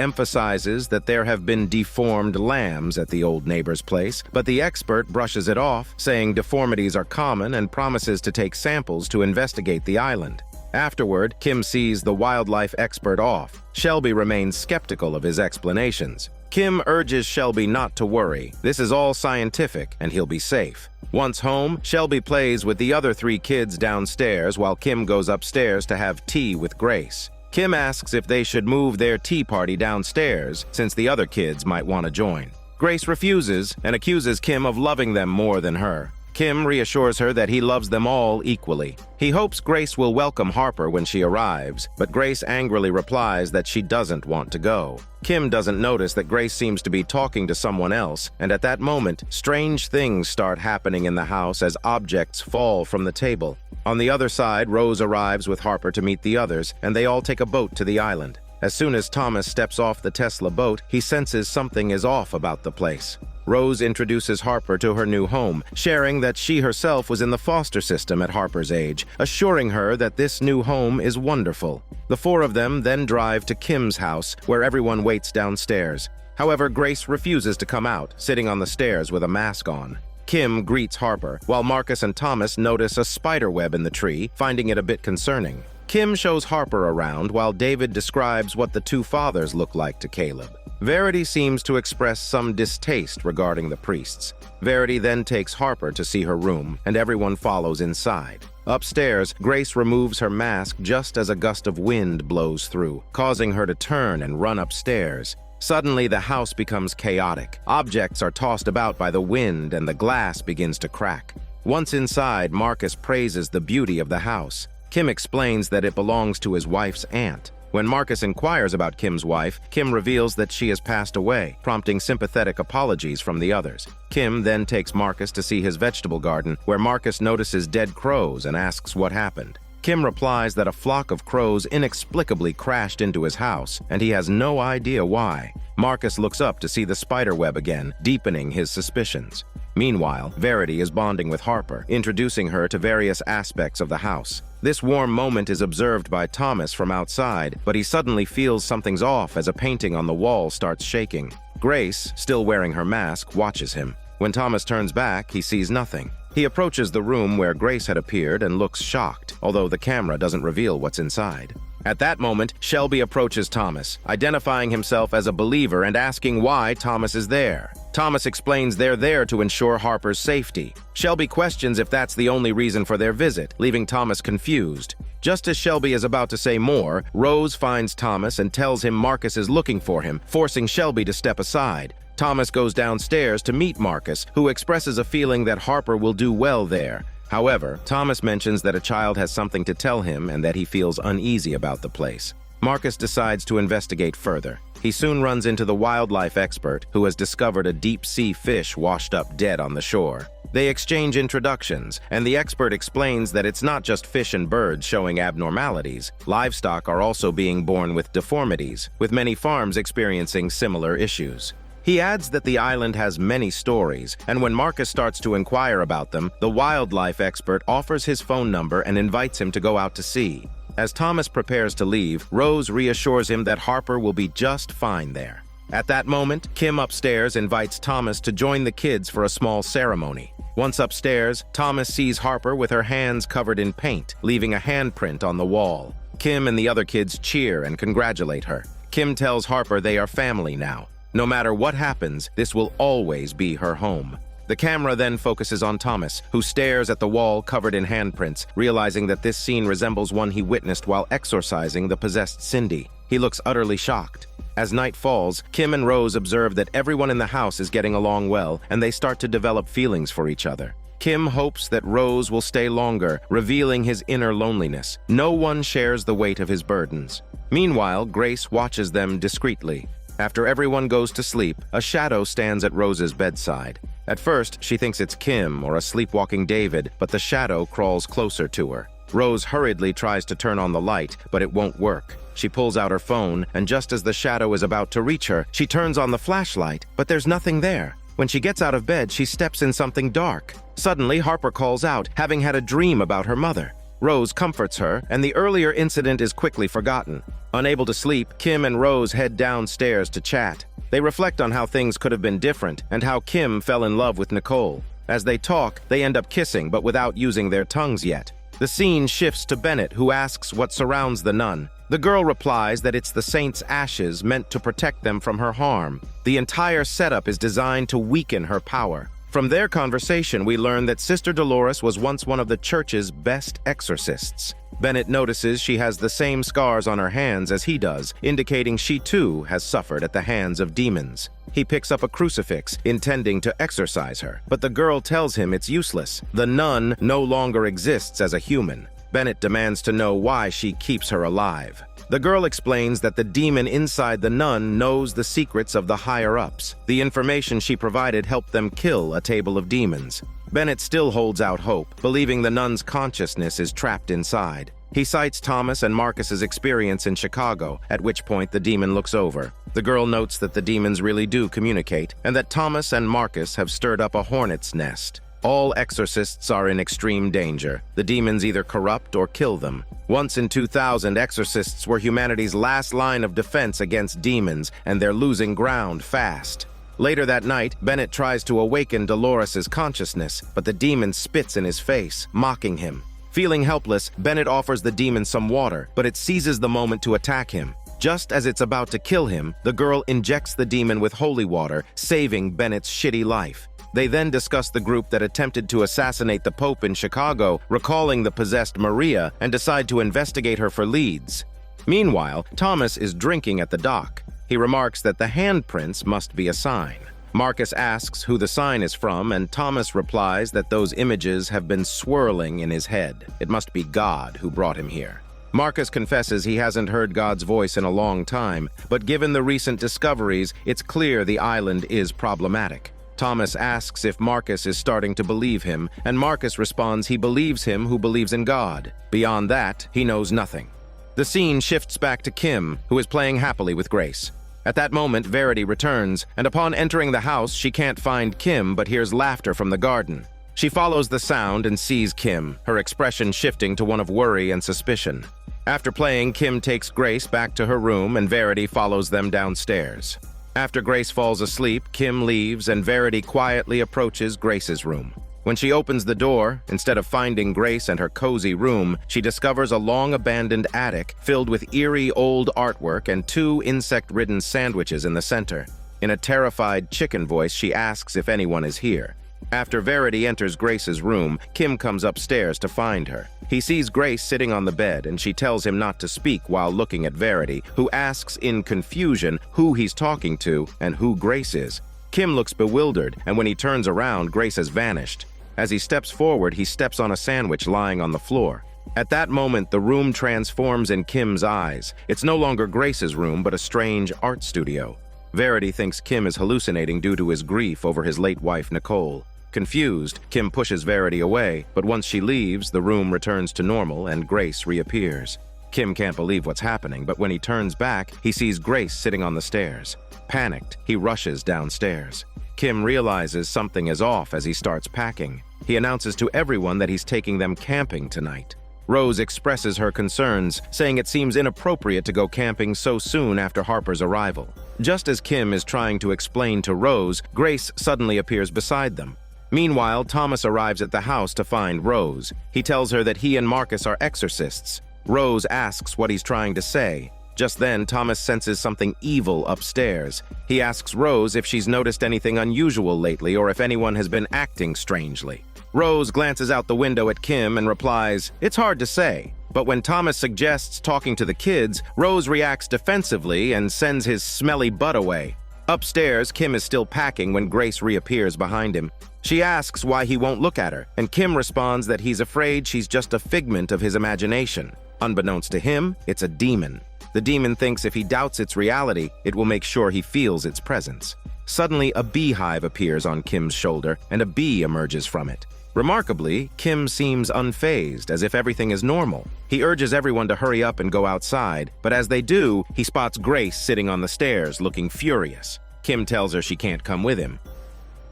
emphasizes that there have been deformed lambs at the old neighbor's place, but the expert brushes it off, saying deformities are common and promises to take samples to investigate the island. Afterward, Kim sees the wildlife expert off. Shelby remains skeptical of his explanations. Kim urges Shelby not to worry. This is all scientific, and he'll be safe. Once home, Shelby plays with the other 3 kids downstairs while Kim goes upstairs to have tea with Grace. Kim asks if they should move their tea party downstairs, since the other kids might want to join. Grace refuses and accuses Kim of loving them more than her. Kim reassures her that he loves them all equally. He hopes Grace will welcome Harper when she arrives, but Grace angrily replies that she doesn't want to go. Kim doesn't notice that Grace seems to be talking to someone else, and at that moment, strange things start happening in the house as objects fall from the table. On the other side, Rose arrives with Harper to meet the others, and they all take a boat to the island. As soon as Thomas steps off the Tesla boat, he senses something is off about the place. Rose introduces Harper to her new home, sharing that she herself was in the foster system at Harper's age, assuring her that this new home is wonderful. The 4 of them then drive to Kim's house, where everyone waits downstairs. However, Grace refuses to come out, sitting on the stairs with a mask on. Kim greets Harper, while Marcus and Thomas notice a spider web in the tree, finding it a bit concerning. Kim shows Harper around, while David describes what the 2 fathers look like to Caleb. Verity seems to express some distaste regarding the priests. Verity then takes Harper to see her room, and everyone follows inside. Upstairs, Grace removes her mask just as a gust of wind blows through, causing her to turn and run upstairs. Suddenly, the house becomes chaotic. Objects are tossed about by the wind, and the glass begins to crack. Once inside, Marcus praises the beauty of the house. Kim explains that it belongs to his wife's aunt. When Marcus inquires about Kim's wife, Kim reveals that she has passed away, prompting sympathetic apologies from the others. Kim then takes Marcus to see his vegetable garden, where Marcus notices dead crows and asks what happened. Kim replies that a flock of crows inexplicably crashed into his house, and he has no idea why. Marcus looks up to see the spider web again, deepening his suspicions. Meanwhile, Verity is bonding with Harper, introducing her to various aspects of the house. This warm moment is observed by Thomas from outside, but he suddenly feels something's off as a painting on the wall starts shaking. Grace, still wearing her mask, watches him. When Thomas turns back, he sees nothing. He approaches the room where Grace had appeared and looks shocked, although the camera doesn't reveal what's inside. At that moment, Shelby approaches Thomas, identifying himself as a believer and asking why Thomas is there. Thomas explains they're there to ensure Harper's safety. Shelby questions if that's the only reason for their visit, leaving Thomas confused. Just as Shelby is about to say more, Rose finds Thomas and tells him Marcus is looking for him, forcing Shelby to step aside. Thomas goes downstairs to meet Marcus, who expresses a feeling that Harper will do well there. However, Thomas mentions that a child has something to tell him and that he feels uneasy about the place. Marcus decides to investigate further. He soon runs into the wildlife expert, who has discovered a deep-sea fish washed up dead on the shore. They exchange introductions, and the expert explains that it's not just fish and birds showing abnormalities. Livestock are also being born with deformities, with many farms experiencing similar issues. He adds that the island has many stories, and when Marcus starts to inquire about them, the wildlife expert offers his phone number and invites him to go out to sea. As Thomas prepares to leave, Rose reassures him that Harper will be just fine there. At that moment, Kim upstairs invites Thomas to join the kids for a small ceremony. Once upstairs, Thomas sees Harper with her hands covered in paint, leaving a handprint on the wall. Kim and the other kids cheer and congratulate her. Kim tells Harper they are family now. No matter what happens, this will always be her home. The camera then focuses on Thomas, who stares at the wall covered in handprints, realizing that this scene resembles one he witnessed while exorcising the possessed Cindy. He looks utterly shocked. As night falls, Kim and Rose observe that everyone in the house is getting along well, and they start to develop feelings for each other. Kim hopes that Rose will stay longer, revealing his inner loneliness. No one shares the weight of his burdens. Meanwhile, Grace watches them discreetly. After everyone goes to sleep, a shadow stands at Rose's bedside. At first, she thinks it's Kim or a sleepwalking David, but the shadow crawls closer to her. Rose hurriedly tries to turn on the light, but it won't work. She pulls out her phone, and just as the shadow is about to reach her, she turns on the flashlight, but there's nothing there. When she gets out of bed, she steps in something dark. Suddenly, Harper calls out, having had a dream about her mother. Rose comforts her, and the earlier incident is quickly forgotten. Unable to sleep, Kim and Rose head downstairs to chat. They reflect on how things could have been different, and how Kim fell in love with Nicole. As they talk, they end up kissing, but without using their tongues yet. The scene shifts to Bennett, who asks what surrounds the nun. The girl replies that it's the saint's ashes meant to protect them from her harm. The entire setup is designed to weaken her power. From their conversation, we learn that Sister Dolores was once one of the church's best exorcists. Bennett notices she has the same scars on her hands as he does, indicating she too has suffered at the hands of demons. He picks up a crucifix, intending to exorcise her, but the girl tells him it's useless. The nun no longer exists as a human. Bennett demands to know why she keeps her alive. The girl explains that the demon inside the nun knows the secrets of the higher-ups. The information she provided helped them kill a table of demons. Bennett still holds out hope, believing the nun's consciousness is trapped inside. He cites Thomas and Marcus's experience in Chicago, at which point the demon looks over. The girl notes that the demons really do communicate, and that Thomas and Marcus have stirred up a hornet's nest. All exorcists are in extreme danger. The demons either corrupt or kill them. Once in 2000, exorcists were humanity's last line of defense against demons, and they're losing ground fast. Later that night, Bennett tries to awaken Dolores' consciousness, but the demon spits in his face, mocking him. Feeling helpless, Bennett offers the demon some water, but it seizes the moment to attack him. Just as it's about to kill him, the girl injects the demon with holy water, saving Bennett's shitty life. They then discuss the group that attempted to assassinate the Pope in Chicago, recalling the possessed Maria, and decide to investigate her for leads. Meanwhile, Thomas is drinking at the dock. He remarks that the handprints must be a sign. Marcus asks who the sign is from, and Thomas replies that those images have been swirling in his head. It must be God who brought him here. Marcus confesses he hasn't heard God's voice in a long time, but given the recent discoveries, it's clear the island is problematic. Thomas asks if Marcus is starting to believe him, and Marcus responds he believes him who believes in God. Beyond that, he knows nothing. The scene shifts back to Kim, who is playing happily with Grace. At that moment, Verity returns, and upon entering the house, she can't find Kim but hears laughter from the garden. She follows the sound and sees Kim, her expression shifting to one of worry and suspicion. After playing, Kim takes Grace back to her room, and Verity follows them downstairs. After Grace falls asleep, Kim leaves, and Verity quietly approaches Grace's room. When she opens the door, instead of finding Grace and her cozy room, she discovers a long-abandoned attic filled with eerie old artwork and 2 insect-ridden sandwiches in the center. In a terrified chicken voice, she asks if anyone is here. After Verity enters Grace's room, Kim comes upstairs to find her. He sees Grace sitting on the bed, and she tells him not to speak while looking at Verity, who asks in confusion who he's talking to and who Grace is. Kim looks bewildered, and when he turns around, Grace has vanished. As he steps forward, he steps on a sandwich lying on the floor. At that moment, the room transforms in Kim's eyes. It's no longer Grace's room, but a strange art studio. Verity thinks Kim is hallucinating due to his grief over his late wife, Nicole. Confused, Kim pushes Verity away, but once she leaves, the room returns to normal and Grace reappears. Kim can't believe what's happening, but when he turns back, he sees Grace sitting on the stairs. Panicked, he rushes downstairs. Kim realizes something is off as he starts packing. He announces to everyone that he's taking them camping tonight. Rose expresses her concerns, saying it seems inappropriate to go camping so soon after Harper's arrival. Just as Kim is trying to explain to Rose, Grace suddenly appears beside them. Meanwhile, Thomas arrives at the house to find Rose. He tells her that he and Marcus are exorcists. Rose asks what he's trying to say. Just then, Thomas senses something evil upstairs. He asks Rose if she's noticed anything unusual lately or if anyone has been acting strangely. Rose glances out the window at Kim and replies, "It's hard to say." But when Thomas suggests talking to the kids, Rose reacts defensively and sends his smelly butt away. Upstairs, Kim is still packing when Grace reappears behind him. She asks why he won't look at her, and Kim responds that he's afraid she's just a figment of his imagination. Unbeknownst to him, it's a demon. The demon thinks if he doubts its reality, it will make sure he feels its presence. Suddenly, a beehive appears on Kim's shoulder, and a bee emerges from it. Remarkably, Kim seems unfazed, as if everything is normal. He urges everyone to hurry up and go outside, but as they do, he spots Grace sitting on the stairs, looking furious. Kim tells her she can't come with him.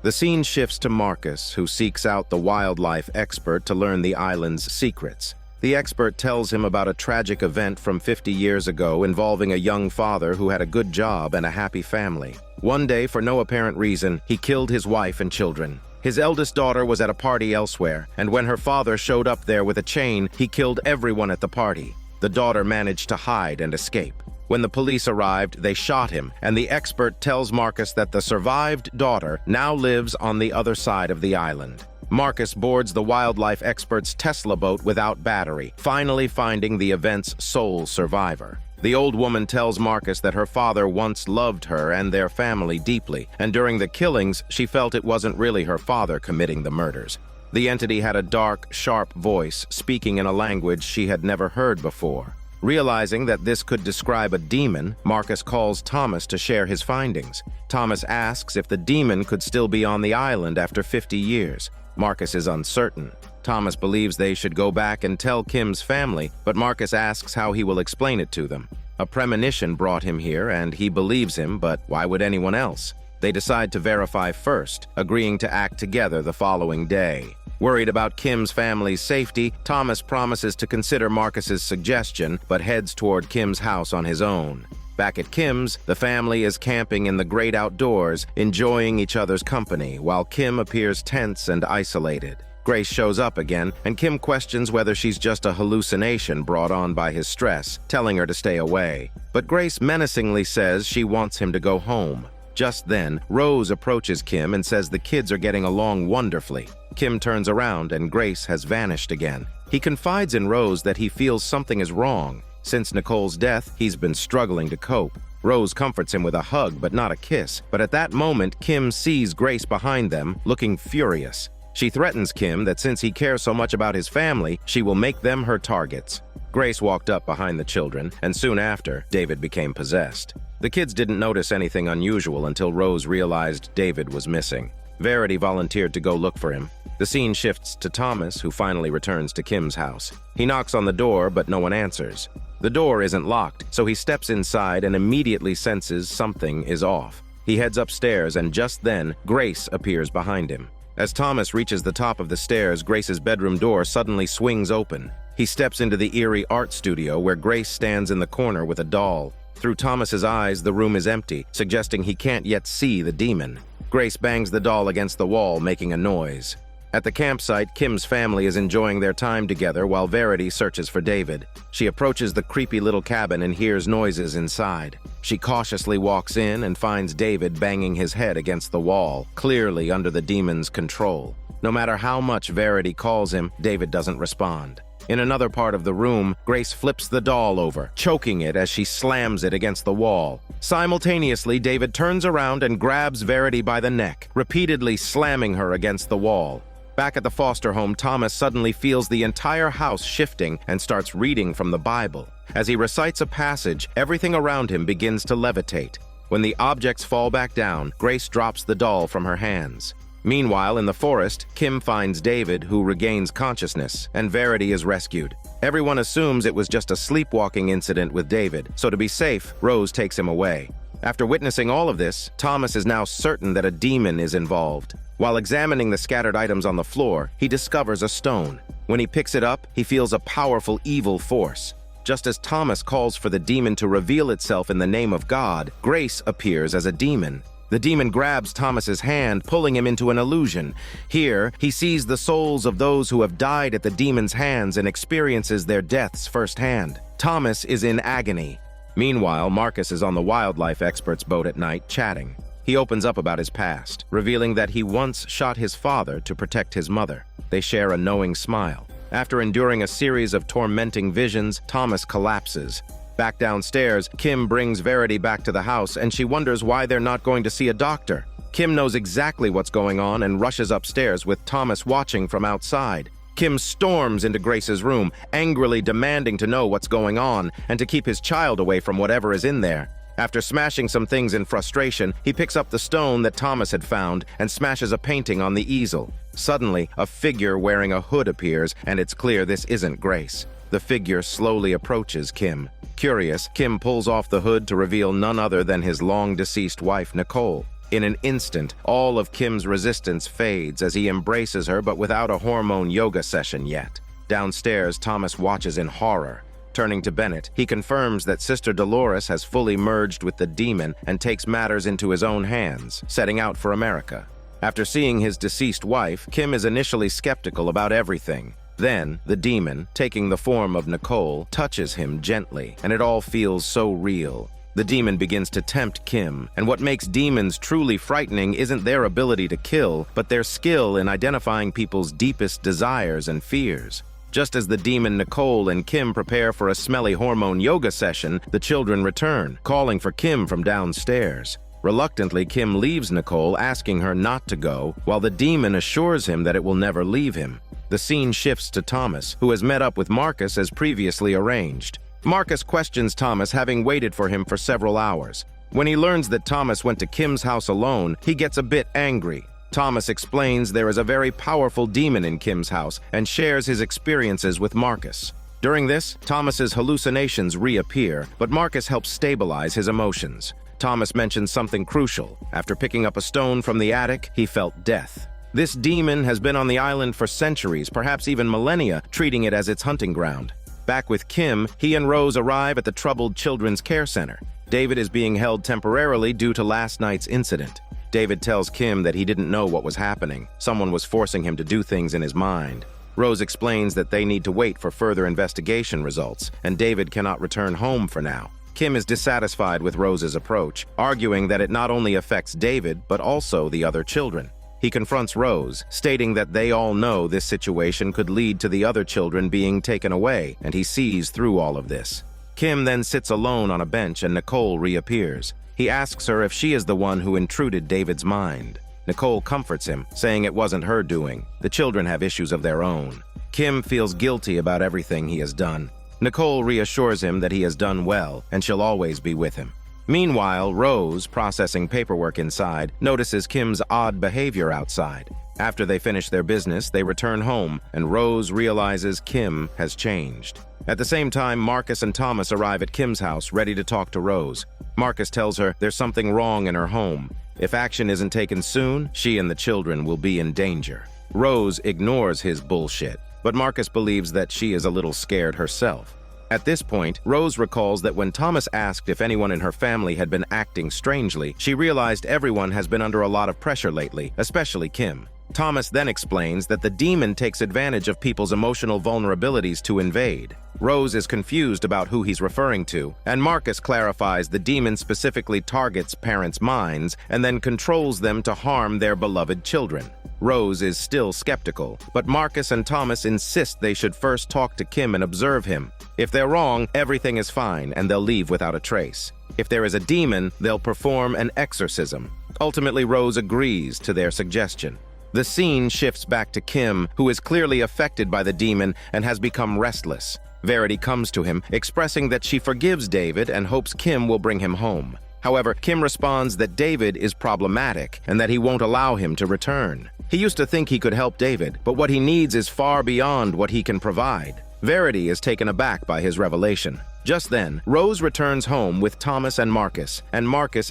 The scene shifts to Marcus, who seeks out the wildlife expert to learn the island's secrets. The expert tells him about a tragic event from 50 years ago involving a young father who had a good job and a happy family. One day, for no apparent reason, he killed his wife and children. His eldest daughter was at a party elsewhere, and when her father showed up there with a chain, he killed everyone at the party. The daughter managed to hide and escape. When the police arrived, they shot him, and the expert tells Marcus that the survived daughter now lives on the other side of the island. Marcus boards the wildlife expert's Tesla boat without battery, finally finding the event's sole survivor. The old woman tells Marcus that her father once loved her and their family deeply, and during the killings, she felt it wasn't really her father committing the murders. The entity had a dark, sharp voice, speaking in a language she had never heard before. Realizing that this could describe a demon, Marcus calls Thomas to share his findings. Thomas asks if the demon could still be on the island after 50 years. Marcus is uncertain. Thomas believes they should go back and tell Kim's family, but Marcus asks how he will explain it to them. A premonition brought him here, and he believes him, but why would anyone else? They decide to verify first, agreeing to act together the following day. Worried about Kim's family's safety, Thomas promises to consider Marcus's suggestion, but heads toward Kim's house on his own. Back at Kim's, the family is camping in the great outdoors, enjoying each other's company, while Kim appears tense and isolated. Grace shows up again, and Kim questions whether she's just a hallucination brought on by his stress, telling her to stay away. But Grace menacingly says she wants him to go home. Just then, Rose approaches Kim and says the kids are getting along wonderfully. Kim turns around and Grace has vanished again. He confides in Rose that he feels something is wrong. Since Nicole's death, he's been struggling to cope. Rose comforts him with a hug, but not a kiss. But at that moment, Kim sees Grace behind them, looking furious. She threatens Kim that since he cares so much about his family, she will make them her targets. Grace walked up behind the children, and soon after, David became possessed. The kids didn't notice anything unusual until Rose realized David was missing. Verity volunteered to go look for him. The scene shifts to Thomas, who finally returns to Kim's house. He knocks on the door, but no one answers. The door isn't locked, so he steps inside and immediately senses something is off. He heads upstairs, and just then, Grace appears behind him. As Thomas reaches the top of the stairs, Grace's bedroom door suddenly swings open. He steps into the eerie art studio where Grace stands in the corner with a doll. Through Thomas's eyes, the room is empty, suggesting he can't yet see the demon. Grace bangs the doll against the wall, making a noise. At the campsite, Kim's family is enjoying their time together while Verity searches for David. She approaches the creepy little cabin and hears noises inside. She cautiously walks in and finds David banging his head against the wall, clearly under the demon's control. No matter how much Verity calls him, David doesn't respond. In another part of the room, Grace flips the doll over, choking it as she slams it against the wall. Simultaneously, David turns around and grabs Verity by the neck, repeatedly slamming her against the wall. Back at the foster home, Thomas suddenly feels the entire house shifting and starts reading from the Bible. As he recites a passage, everything around him begins to levitate. When the objects fall back down, Grace drops the doll from her hands. Meanwhile, in the forest, Kim finds David, who regains consciousness, and Verity is rescued. Everyone assumes it was just a sleepwalking incident with David, so to be safe, Rose takes him away. After witnessing all of this, Thomas is now certain that a demon is involved. While examining the scattered items on the floor, he discovers a stone. When he picks it up, he feels a powerful evil force. Just as Thomas calls for the demon to reveal itself in the name of God, Grace appears as a demon. The demon grabs Thomas's hand, pulling him into an illusion. Here, he sees the souls of those who have died at the demon's hands and experiences their deaths firsthand. Thomas is in agony. Meanwhile, Marcus is on the wildlife expert's boat at night, chatting. He opens up about his past, revealing that he once shot his father to protect his mother. They share a knowing smile. After enduring a series of tormenting visions, Thomas collapses. Back downstairs, Kim brings Verity back to the house, and she wonders why they're not going to see a doctor. Kim knows exactly what's going on and rushes upstairs with Thomas watching from outside. Kim storms into Grace's room, angrily demanding to know what's going on and to keep his child away from whatever is in there. After smashing some things in frustration, he picks up the stone that Thomas had found and smashes a painting on the easel. Suddenly, a figure wearing a hood appears, and it's clear this isn't Grace. The figure slowly approaches Kim. Curious, Kim pulls off the hood to reveal none other than his long-deceased wife, Nicole. In an instant, all of Kim's resistance fades as he embraces her, but without a hormone yoga session yet. Downstairs, Thomas watches in horror. Turning to Bennett, he confirms that Sister Dolores has fully merged with the demon and takes matters into his own hands, setting out for America. After seeing his deceased wife, Kim is initially skeptical about everything. Then, the demon, taking the form of Nicole, touches him gently, and it all feels so real. The demon begins to tempt Kim, and what makes demons truly frightening isn't their ability to kill, but their skill in identifying people's deepest desires and fears. Just as the demon Nicole and Kim prepare for a smelly hormone yoga session, the children return, calling for Kim from downstairs. Reluctantly, Kim leaves Nicole, asking her not to go, while the demon assures him that it will never leave him. The scene shifts to Thomas, who has met up with Marcus as previously arranged. Marcus questions Thomas, having waited for him for several hours. When he learns that Thomas went to Kim's house alone, he gets a bit angry. Thomas explains there is a very powerful demon in Kim's house and shares his experiences with Marcus. During this, Thomas's hallucinations reappear, but Marcus helps stabilize his emotions. Thomas mentions something crucial. After picking up a stone from the attic, he felt death. This demon has been on the island for centuries, perhaps even millennia, treating it as its hunting ground. Back with Kim, he and Rose arrive at the troubled Children's Care Center. David is being held temporarily due to last night's incident. David tells Kim that he didn't know what was happening. Someone was forcing him to do things in his mind. Rose explains that they need to wait for further investigation results, and David cannot return home for now. Kim is dissatisfied with Rose's approach, arguing that it not only affects David, but also the other children. He confronts Rose, stating that they all know this situation could lead to the other children being taken away, and he sees through all of this. Kim then sits alone on a bench and Nicole reappears. He asks her if she is the one who intruded David's mind. Nicole comforts him, saying it wasn't her doing. The children have issues of their own. Kim feels guilty about everything he has done. Nicole reassures him that he has done well and she'll always be with him. Meanwhile, Rose, processing paperwork inside, notices Kim's odd behavior outside. After they finish their business, they return home, and Rose realizes Kim has changed. At the same time, Marcus and Thomas arrive at Kim's house, ready to talk to Rose. Marcus tells her there's something wrong in her home. If action isn't taken soon, she and the children will be in danger. Rose ignores his bullshit, but Marcus believes that she is a little scared herself. At this point, Rose recalls that when Thomas asked if anyone in her family had been acting strangely, she realized everyone has been under a lot of pressure lately, especially Kim. Thomas then explains that the demon takes advantage of people's emotional vulnerabilities to invade. Rose is confused about who he's referring to, and Marcus clarifies the demon specifically targets parents' minds and then controls them to harm their beloved children. Rose is still skeptical, but Marcus and Thomas insist they should first talk to Kim and observe him. If they're wrong, everything is fine and they'll leave without a trace. If there is a demon, they'll perform an exorcism. Ultimately, Rose agrees to their suggestion. The scene shifts back to Kim, who is clearly affected by the demon and has become restless. Verity comes to him, expressing that she forgives David and hopes Kim will bring him home. However, Kim responds that David is problematic and that he won't allow him to return. He used to think he could help David, but what he needs is far beyond what he can provide. Verity is taken aback by his revelation. Just then, Rose returns home with Thomas and Marcus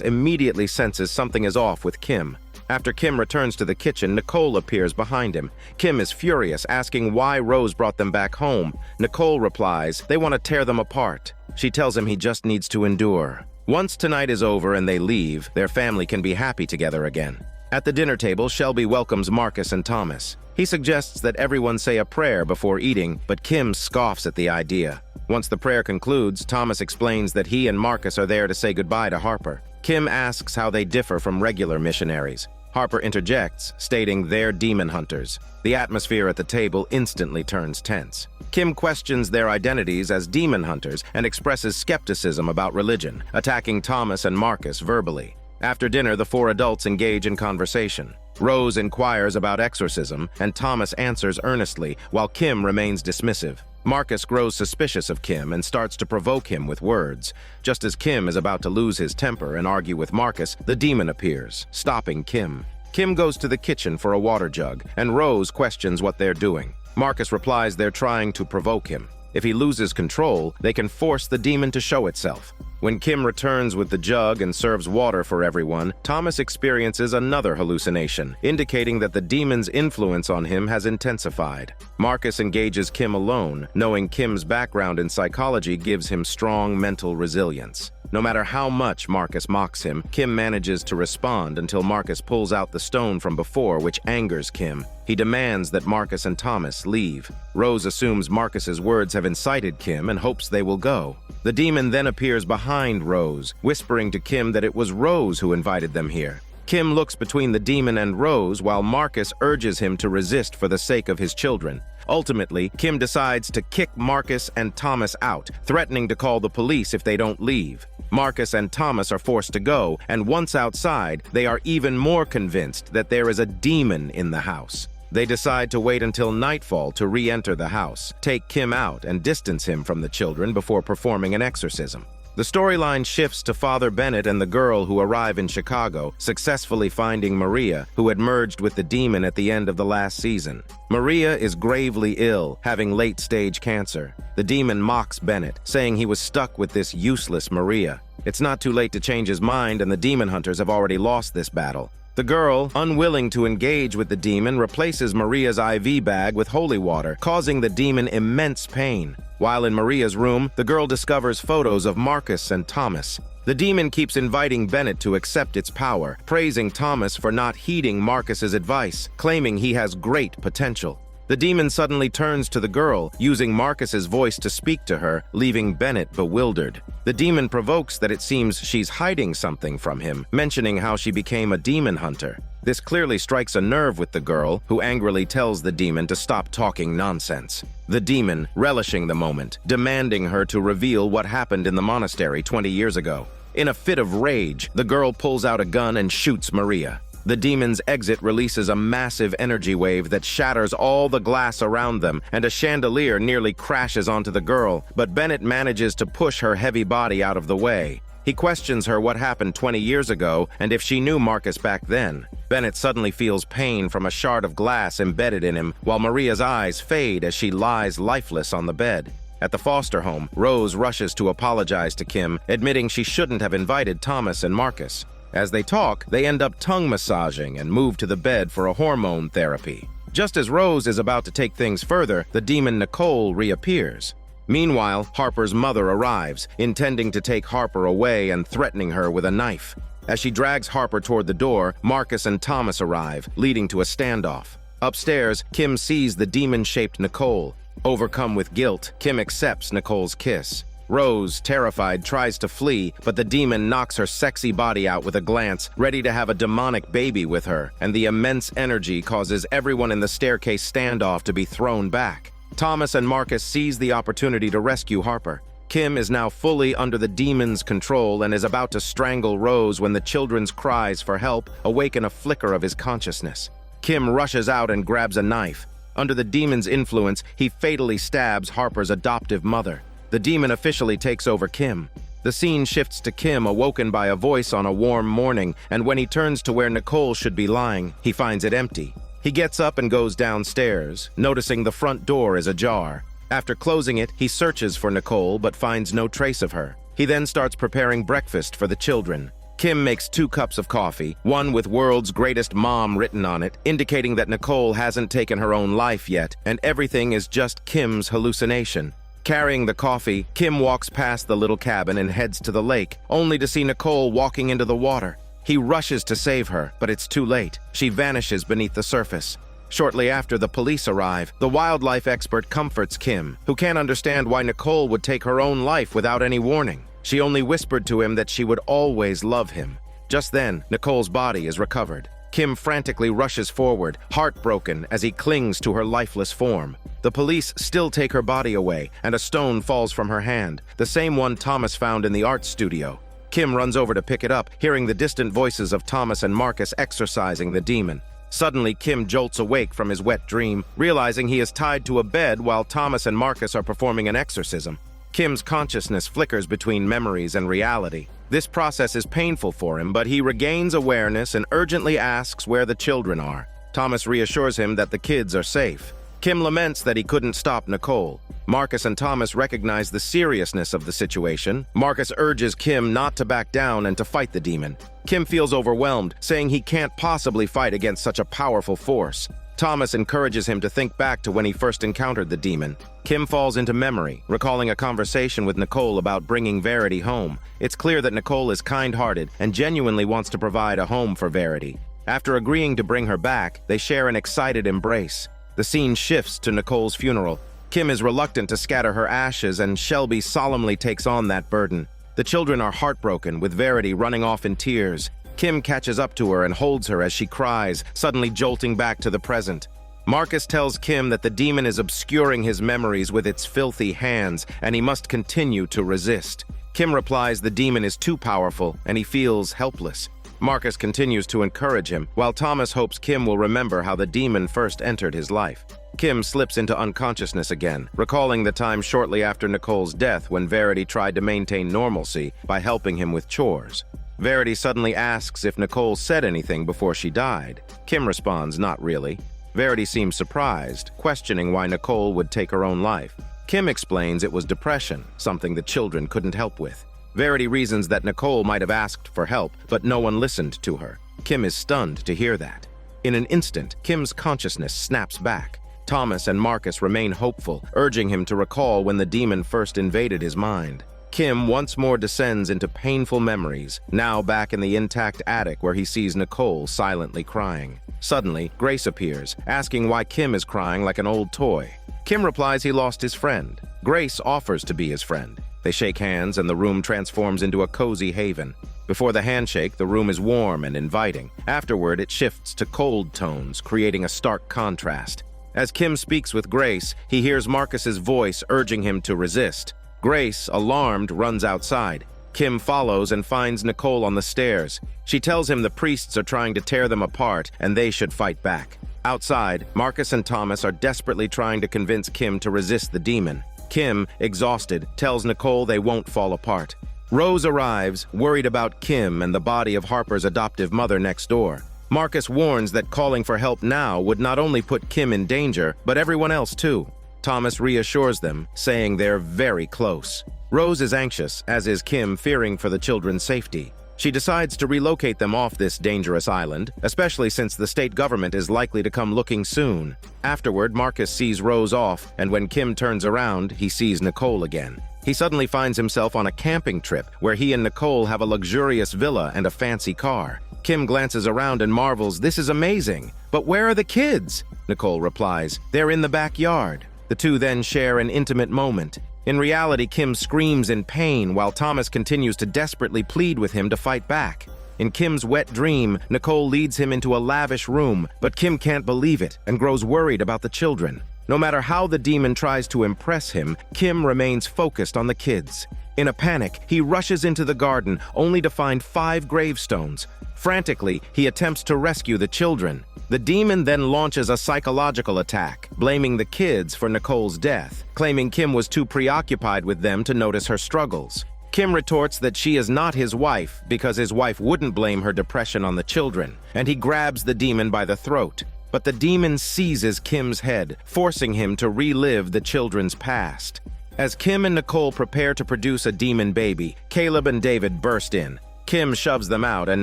immediately senses something is off with Kim. After Kim returns to the kitchen, Nicole appears behind him. Kim is furious, asking why Rose brought them back home. Nicole replies, they want to tear them apart. She tells him he just needs to endure. Once tonight is over and they leave, their family can be happy together again. At the dinner table, Shelby welcomes Marcus and Thomas. He suggests that everyone say a prayer before eating, but Kim scoffs at the idea. Once the prayer concludes, Thomas explains that he and Marcus are there to say goodbye to Harper. Kim asks how they differ from regular missionaries. Harper interjects, stating they're demon hunters. The atmosphere at the table instantly turns tense. Kim questions their identities as demon hunters and expresses skepticism about religion, attacking Thomas and Marcus verbally. After dinner, the four adults engage in conversation. Rose inquires about exorcism, and Thomas answers earnestly, while Kim remains dismissive. Marcus grows suspicious of Kim and starts to provoke him with words. Just as Kim is about to lose his temper and argue with Marcus, the demon appears, stopping Kim. Kim goes to the kitchen for a water jug, and Rose questions what they're doing. Marcus replies they're trying to provoke him. If he loses control, they can force the demon to show itself. When Kim returns with the jug and serves water for everyone, Thomas experiences another hallucination, indicating that the demon's influence on him has intensified. Marcus engages Kim alone, knowing Kim's background in psychology gives him strong mental resilience. No matter how much Marcus mocks him, Kim manages to respond until Marcus pulls out the stone from before, which angers Kim. He demands that Marcus and Thomas leave. Rose assumes Marcus's words have incited Kim and hopes they will go. The demon then appears behind Rose, whispering to Kim that it was Rose who invited them here. Kim looks between the demon and Rose while Marcus urges him to resist for the sake of his children. Ultimately, Kim decides to kick Marcus and Thomas out, threatening to call the police if they don't leave. Marcus and Thomas are forced to go, and once outside, they are even more convinced that there is a demon in the house. They decide to wait until nightfall to re-enter the house, take Kim out, and distance him from the children before performing an exorcism. The storyline shifts to Father Bennett and the girl who arrive in Chicago, successfully finding Maria, who had merged with the demon at the end of the last season. Maria is gravely ill, having late-stage cancer. The demon mocks Bennett, saying he was stuck with this useless Maria. It's not too late to change his mind, and the demon hunters have already lost this battle. The girl, unwilling to engage with the demon, replaces Maria's IV bag with holy water, causing the demon immense pain. While in Maria's room, the girl discovers photos of Marcus and Thomas. The demon keeps inviting Bennett to accept its power, praising Thomas for not heeding Marcus's advice, claiming he has great potential. The demon suddenly turns to the girl, using Marcus's voice to speak to her, leaving Bennett bewildered. The demon provokes that it seems she's hiding something from him, mentioning how she became a demon hunter. This clearly strikes a nerve with the girl, who angrily tells the demon to stop talking nonsense. The demon, relishing the moment, demanding her to reveal what happened in the monastery 20 years ago. In a fit of rage, the girl pulls out a gun and shoots Maria. The demon's exit releases a massive energy wave that shatters all the glass around them, and a chandelier nearly crashes onto the girl, but Bennett manages to push her heavy body out of the way. He questions her what happened 20 years ago and if she knew Marcus back then. Bennett suddenly feels pain from a shard of glass embedded in him, while Maria's eyes fade as she lies lifeless on the bed. At the foster home, Rose rushes to apologize to Kim, admitting she shouldn't have invited Thomas and Marcus. As they talk, they end up tongue massaging and move to the bed for a hormone therapy. Just as Rose is about to take things further, the demon Nicole reappears. Meanwhile, Harper's mother arrives, intending to take Harper away and threatening her with a knife. As she drags Harper toward the door, Marcus and Thomas arrive, leading to a standoff. Upstairs, Kim sees the demon-shaped Nicole. Overcome with guilt, Kim accepts Nicole's kiss. Rose, terrified, tries to flee, but the demon knocks her sexy body out with a glance, ready to have a demonic baby with her, and the immense energy causes everyone in the staircase standoff to be thrown back. Thomas and Marcus seize the opportunity to rescue Harper. Kim is now fully under the demon's control and is about to strangle Rose when the children's cries for help awaken a flicker of his consciousness. Kim rushes out and grabs a knife. Under the demon's influence, he fatally stabs Harper's adoptive mother. The demon officially takes over Kim. The scene shifts to Kim awoken by a voice on a warm morning, and when he turns to where Nicole should be lying, he finds it empty. He gets up and goes downstairs, noticing the front door is ajar. After closing it, he searches for Nicole but finds no trace of her. He then starts preparing breakfast for the children. Kim makes 2 cups of coffee, one with "World's Greatest Mom" written on it, indicating that Nicole hasn't taken her own life yet, and everything is just Kim's hallucination. Carrying the coffee, Kim walks past the little cabin and heads to the lake, only to see Nicole walking into the water. He rushes to save her, but it's too late. She vanishes beneath the surface. Shortly after, the police arrive. The wildlife expert comforts Kim, who can't understand why Nicole would take her own life without any warning. She only whispered to him that she would always love him. Just then, Nicole's body is recovered. Kim frantically rushes forward, heartbroken as he clings to her lifeless form. The police still take her body away, and a stone falls from her hand, the same one Thomas found in the art studio. Kim runs over to pick it up, hearing the distant voices of Thomas and Marcus exorcising the demon. Suddenly, Kim jolts awake from his wet dream, realizing he is tied to a bed while Thomas and Marcus are performing an exorcism. Kim's consciousness flickers between memories and reality. This process is painful for him, but he regains awareness and urgently asks where the children are. Thomas reassures him that the kids are safe. Kim laments that he couldn't stop Nicole. Marcus and Thomas recognize the seriousness of the situation. Marcus urges Kim not to back down and to fight the demon. Kim feels overwhelmed, saying he can't possibly fight against such a powerful force. Thomas encourages him to think back to when he first encountered the demon. Kim falls into memory, recalling a conversation with Nicole about bringing Verity home. It's clear that Nicole is kind-hearted and genuinely wants to provide a home for Verity. After agreeing to bring her back, they share an excited embrace. The scene shifts to Nicole's funeral. Kim is reluctant to scatter her ashes, and Shelby solemnly takes on that burden. The children are heartbroken, with Verity running off in tears. Kim catches up to her and holds her as she cries, suddenly jolting back to the present. Marcus tells Kim that the demon is obscuring his memories with its filthy hands, and he must continue to resist. Kim replies the demon is too powerful, and he feels helpless. Marcus continues to encourage him, while Thomas hopes Kim will remember how the demon first entered his life. Kim slips into unconsciousness again, recalling the time shortly after Nicole's death when Verity tried to maintain normalcy by helping him with chores. Verity suddenly asks if Nicole said anything before she died. Kim responds, not really. Verity seems surprised, questioning why Nicole would take her own life. Kim explains it was depression, something the children couldn't help with. Verity reasons that Nicole might have asked for help, but no one listened to her. Kim is stunned to hear that. In an instant, Kim's consciousness snaps back. Thomas and Marcus remain hopeful, urging him to recall when the demon first invaded his mind. Kim once more descends into painful memories, now back in the intact attic where he sees Nicole silently crying. Suddenly, Grace appears, asking why Kim is crying like an old toy. Kim replies he lost his friend. Grace offers to be his friend. They shake hands and the room transforms into a cozy haven. Before the handshake, the room is warm and inviting. Afterward, it shifts to cold tones, creating a stark contrast. As Kim speaks with Grace, he hears Marcus's voice urging him to resist. Grace, alarmed, runs outside. Kim follows and finds Nicole on the stairs. She tells him the priests are trying to tear them apart and they should fight back. Outside, Marcus and Thomas are desperately trying to convince Kim to resist the demon. Kim, exhausted, tells Nicole they won't fall apart. Rose arrives, worried about Kim and the body of Harper's adoptive mother next door. Marcus warns that calling for help now would not only put Kim in danger, but everyone else too. Thomas reassures them, saying they're very close. Rose is anxious, as is Kim, fearing for the children's safety. She decides to relocate them off this dangerous island, especially since the state government is likely to come looking soon. Afterward, Marcus sees Rose off, and when Kim turns around, he sees Nicole again. He suddenly finds himself on a camping trip where he and Nicole have a luxurious villa and a fancy car. Kim glances around and marvels, "This is amazing. But where are the kids?" Nicole replies, "They're in the backyard." The two then share an intimate moment. In reality, Kim screams in pain while Thomas continues to desperately plead with him to fight back. In Kim's wet dream, Nicole leads him into a lavish room, but Kim can't believe it and grows worried about the children. No matter how the demon tries to impress him, Kim remains focused on the kids. In a panic, he rushes into the garden, only to find 5 gravestones. Frantically, he attempts to rescue the children. The demon then launches a psychological attack, blaming the kids for Nicole's death, claiming Kim was too preoccupied with them to notice her struggles. Kim retorts that she is not his wife because his wife wouldn't blame her depression on the children, and he grabs the demon by the throat. But the demon seizes Kim's head, forcing him to relive the children's past. As Kim and Nicole prepare to produce a demon baby, Caleb and David burst in. Kim shoves them out, and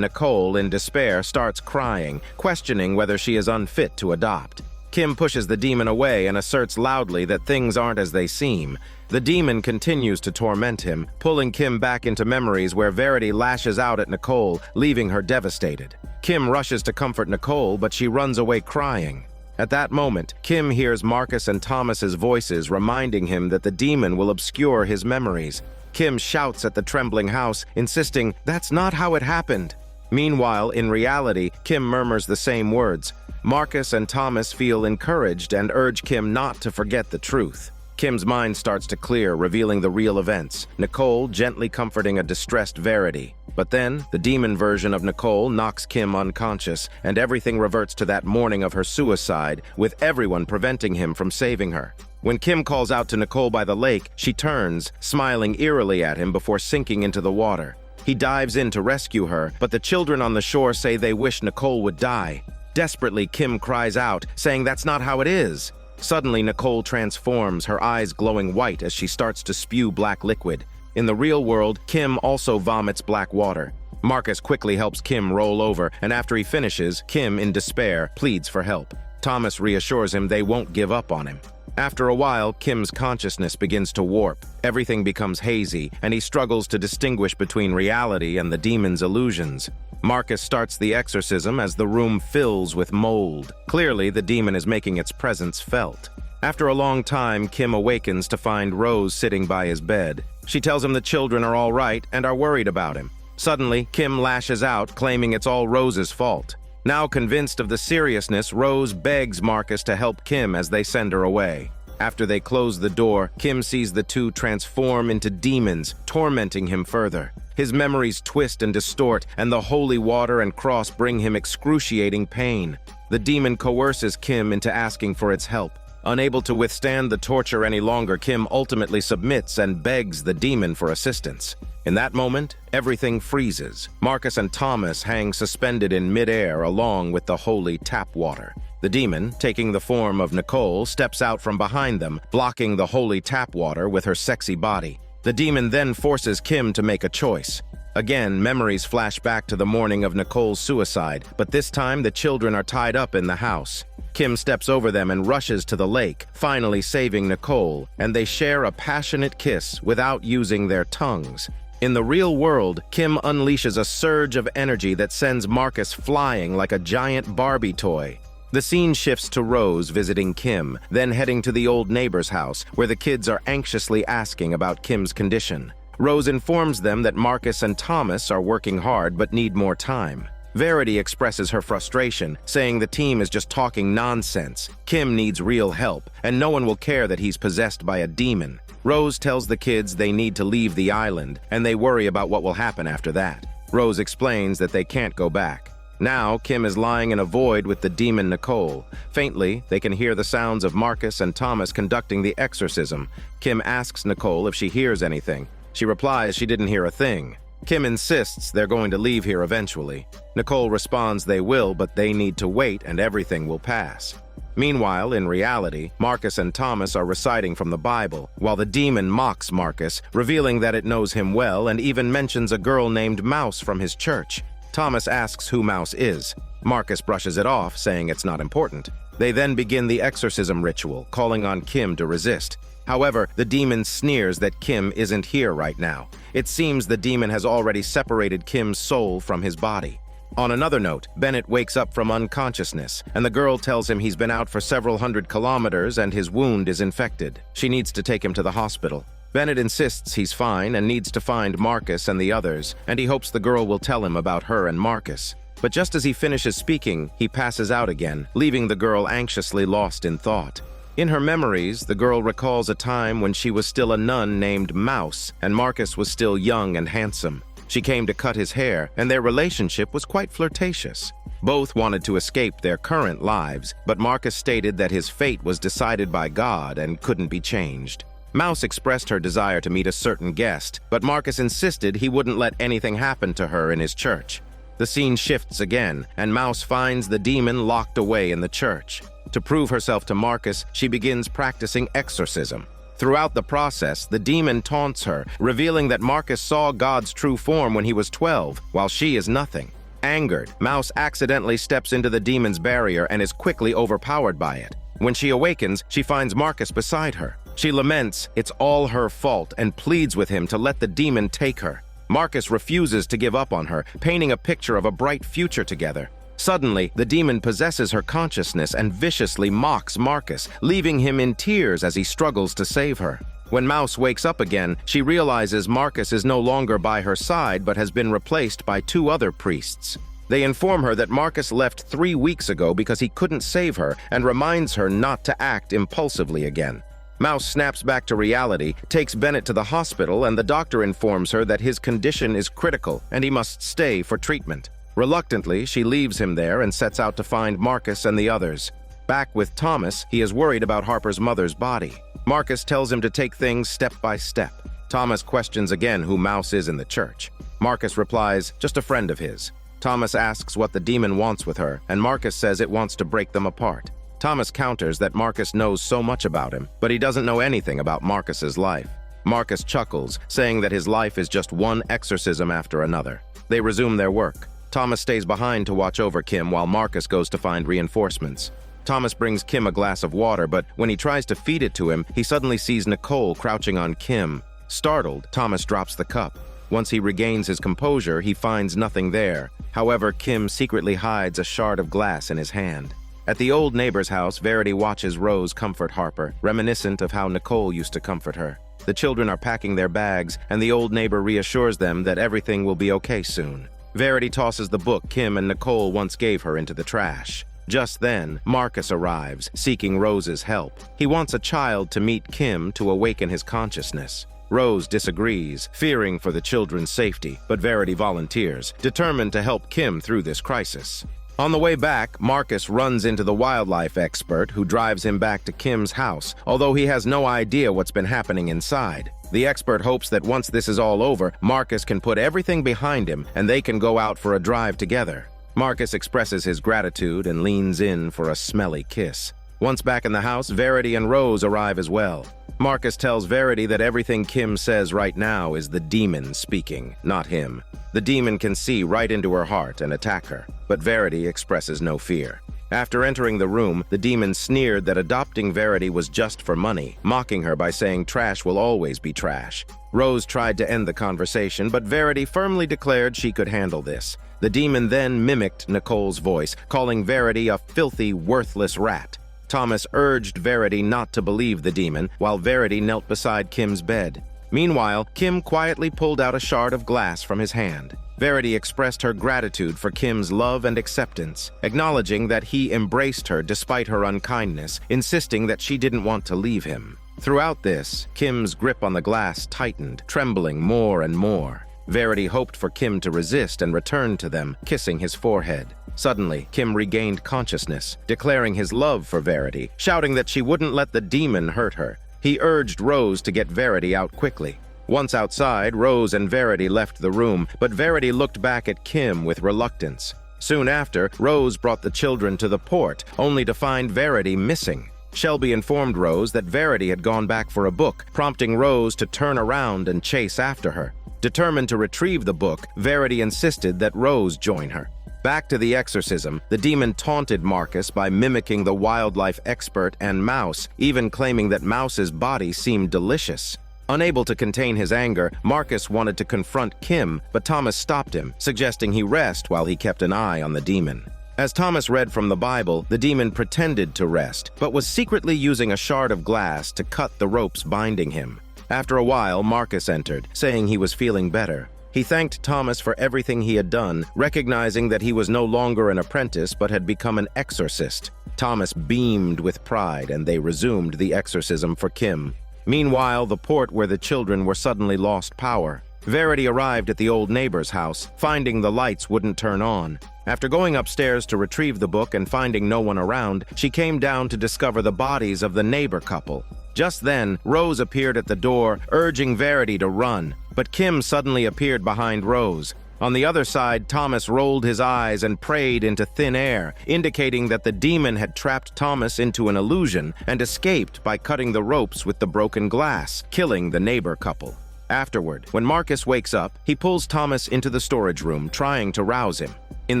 Nicole, in despair, starts crying, questioning whether she is unfit to adopt. Kim pushes the demon away and asserts loudly that things aren't as they seem. The demon continues to torment him, pulling Kim back into memories where Verity lashes out at Nicole, leaving her devastated. Kim rushes to comfort Nicole, but she runs away crying. At that moment, Kim hears Marcus and Thomas's voices reminding him that the demon will obscure his memories. Kim shouts at the trembling house, insisting, "That's not how it happened." Meanwhile, in reality, Kim murmurs the same words. Marcus and Thomas feel encouraged and urge Kim not to forget the truth. Kim's mind starts to clear, revealing the real events. Nicole gently comforting a distressed Verity. But then, the demon version of Nicole knocks Kim unconscious, and everything reverts to that morning of her suicide, with everyone preventing him from saving her. When Kim calls out to Nicole by the lake, she turns, smiling eerily at him before sinking into the water. He dives in to rescue her, but the children on the shore say they wish Nicole would die. Desperately, Kim cries out, saying that's not how it is. Suddenly, Nicole transforms, her eyes glowing white as she starts to spew black liquid. In the real world, Kim also vomits black water. Marcus quickly helps Kim roll over, and after he finishes, Kim, in despair, pleads for help. Thomas reassures him they won't give up on him. After a while, Kim's consciousness begins to warp. Everything becomes hazy, and he struggles to distinguish between reality and the demon's illusions. Marcus starts the exorcism as the room fills with mold. Clearly, the demon is making its presence felt. After a long time, Kim awakens to find Rose sitting by his bed. She tells him the children are all right and are worried about him. Suddenly, Kim lashes out, claiming it's all Rose's fault. Now convinced of the seriousness, Rose begs Marcus to help Kim as they send her away. After they close the door, Kim sees the two transform into demons, tormenting him further. His memories twist and distort, and the holy water and cross bring him excruciating pain. The demon coerces Kim into asking for its help. Unable to withstand the torture any longer, Kim ultimately submits and begs the demon for assistance. In that moment, everything freezes. Marcus and Thomas hang suspended in midair along with the holy tap water. The demon, taking the form of Nicole, steps out from behind them, blocking the holy tap water with her sexy body. The demon then forces Kim to make a choice. Again, memories flash back to the morning of Nicole's suicide, but this time the children are tied up in the house. Kim steps over them and rushes to the lake, finally saving Nicole, and they share a passionate kiss without using their tongues. In the real world, Kim unleashes a surge of energy that sends Marcus flying like a giant Barbie toy. The scene shifts to Rose visiting Kim, then heading to the old neighbor's house, where the kids are anxiously asking about Kim's condition. Rose informs them that Marcus and Thomas are working hard but need more time. Verity expresses her frustration, saying the team is just talking nonsense. Kim needs real help, and no one will care that he's possessed by a demon. Rose tells the kids they need to leave the island, and they worry about what will happen after that. Rose explains that they can't go back. Now, Kim is lying in a void with the demon Nicole. Faintly, they can hear the sounds of Marcus and Thomas conducting the exorcism. Kim asks Nicole if she hears anything. She replies she didn't hear a thing. Kim insists they're going to leave here eventually. Nicole responds they will, but they need to wait and everything will pass. Meanwhile, in reality, Marcus and Thomas are reciting from the Bible, while the demon mocks Marcus, revealing that it knows him well and even mentions a girl named Mouse from his church. Thomas asks who Mouse is. Marcus brushes it off, saying it's not important. They then begin the exorcism ritual, calling on Kim to resist. However, the demon sneers that Kim isn't here right now. It seems the demon has already separated Kim's soul from his body. On another note, Bennett wakes up from unconsciousness, and the girl tells him he's been out for several hundred kilometers and his wound is infected. She needs to take him to the hospital. Bennett insists he's fine and needs to find Marcus and the others, and he hopes the girl will tell him about her and Marcus. But just as he finishes speaking, he passes out again, leaving the girl anxiously lost in thought. In her memories, the girl recalls a time when she was still a nun named Mouse, and Marcus was still young and handsome. She came to cut his hair, and their relationship was quite flirtatious. Both wanted to escape their current lives, but Marcus stated that his fate was decided by God and couldn't be changed. Mouse expressed her desire to meet a certain guest, but Marcus insisted he wouldn't let anything happen to her in his church. The scene shifts again, and Mouse finds the demon locked away in the church. To prove herself to Marcus, she begins practicing exorcism. Throughout the process, the demon taunts her, revealing that Marcus saw God's true form when he was 12, while she is nothing. Angered, Mouse accidentally steps into the demon's barrier and is quickly overpowered by it. When she awakens, she finds Marcus beside her. She laments it's all her fault and pleads with him to let the demon take her. Marcus refuses to give up on her, painting a picture of a bright future together. Suddenly, the demon possesses her consciousness and viciously mocks Marcus, leaving him in tears as he struggles to save her. When Mouse wakes up again, she realizes Marcus is no longer by her side but has been replaced by 2 other priests. They inform her that Marcus left 3 weeks ago because he couldn't save her and reminds her not to act impulsively again. Mouse snaps back to reality, takes Bennett to the hospital, and the doctor informs her that his condition is critical and he must stay for treatment. Reluctantly, she leaves him there and sets out to find Marcus and the others. Back with Thomas, he is worried about Harper's mother's body. Marcus tells him to take things step by step. Thomas questions again who Mouse is in the church. Marcus replies, just a friend of his. Thomas asks what the demon wants with her, and Marcus says it wants to break them apart. Thomas counters that Marcus knows so much about him, but he doesn't know anything about Marcus's life. Marcus chuckles, saying that his life is just one exorcism after another. They resume their work. Thomas stays behind to watch over Kim while Marcus goes to find reinforcements. Thomas brings Kim a glass of water, but when he tries to feed it to him, he suddenly sees Nicole crouching on Kim. Startled, Thomas drops the cup. Once he regains his composure, he finds nothing there. However, Kim secretly hides a shard of glass in his hand. At the old neighbor's house, Verity watches Rose comfort Harper, reminiscent of how Nicole used to comfort her. The children are packing their bags, and the old neighbor reassures them that everything will be okay soon. Verity tosses the book Kim and Nicole once gave her into the trash. Just then, Marcus arrives, seeking Rose's help. He wants a child to meet Kim to awaken his consciousness. Rose disagrees, fearing for the children's safety, but Verity volunteers, determined to help Kim through this crisis. On the way back, Marcus runs into the wildlife expert who drives him back to Kim's house, although he has no idea what's been happening inside. The expert hopes that once this is all over, Marcus can put everything behind him and they can go out for a drive together. Marcus expresses his gratitude and leans in for a smelly kiss. Once back in the house, Verity and Rose arrive as well. Marcus tells Verity that everything Kim says right now is the demon speaking, not him. The demon can see right into her heart and attack her, but Verity expresses no fear. After entering the room, the demon sneered that adopting Verity was just for money, mocking her by saying trash will always be trash. Rose tried to end the conversation, but Verity firmly declared she could handle this. The demon then mimicked Nicole's voice, calling Verity a filthy, worthless rat. Thomas urged Verity not to believe the demon, while Verity knelt beside Kim's bed. Meanwhile, Kim quietly pulled out a shard of glass from his hand. Verity expressed her gratitude for Kim's love and acceptance, acknowledging that he embraced her despite her unkindness, insisting that she didn't want to leave him. Throughout this, Kim's grip on the glass tightened, trembling more and more. Verity hoped for Kim to resist and return to them, kissing his forehead. Suddenly, Kim regained consciousness, declaring his love for Verity, shouting that she wouldn't let the demon hurt her. He urged Rose to get Verity out quickly. Once outside, Rose and Verity left the room, but Verity looked back at Kim with reluctance. Soon after, Rose brought the children to the port, only to find Verity missing. Shelby informed Rose that Verity had gone back for a book, prompting Rose to turn around and chase after her. Determined to retrieve the book, Verity insisted that Rose join her. Back to the exorcism, the demon taunted Marcus by mimicking the wildlife expert and Mouse, even claiming that Mouse's body seemed delicious. Unable to contain his anger, Marcus wanted to confront Kim, but Thomas stopped him, suggesting he rest while he kept an eye on the demon. As Thomas read from the Bible, the demon pretended to rest, but was secretly using a shard of glass to cut the ropes binding him. After a while, Marcus entered, saying he was feeling better. He thanked Thomas for everything he had done, recognizing that he was no longer an apprentice but had become an exorcist. Thomas beamed with pride, and they resumed the exorcism for Kim. Meanwhile, the port where the children were suddenly lost power. Verity arrived at the old neighbor's house, finding the lights wouldn't turn on. After going upstairs to retrieve the book and finding no one around, she came down to discover the bodies of the neighbor couple. Just then, Rose appeared at the door, urging Verity to run, but Kim suddenly appeared behind Rose. On the other side, Thomas rolled his eyes and prayed into thin air, indicating that the demon had trapped Thomas into an illusion and escaped by cutting the ropes with the broken glass, killing the neighbor couple. Afterward, when Marcus wakes up, he pulls Thomas into the storage room, trying to rouse him. In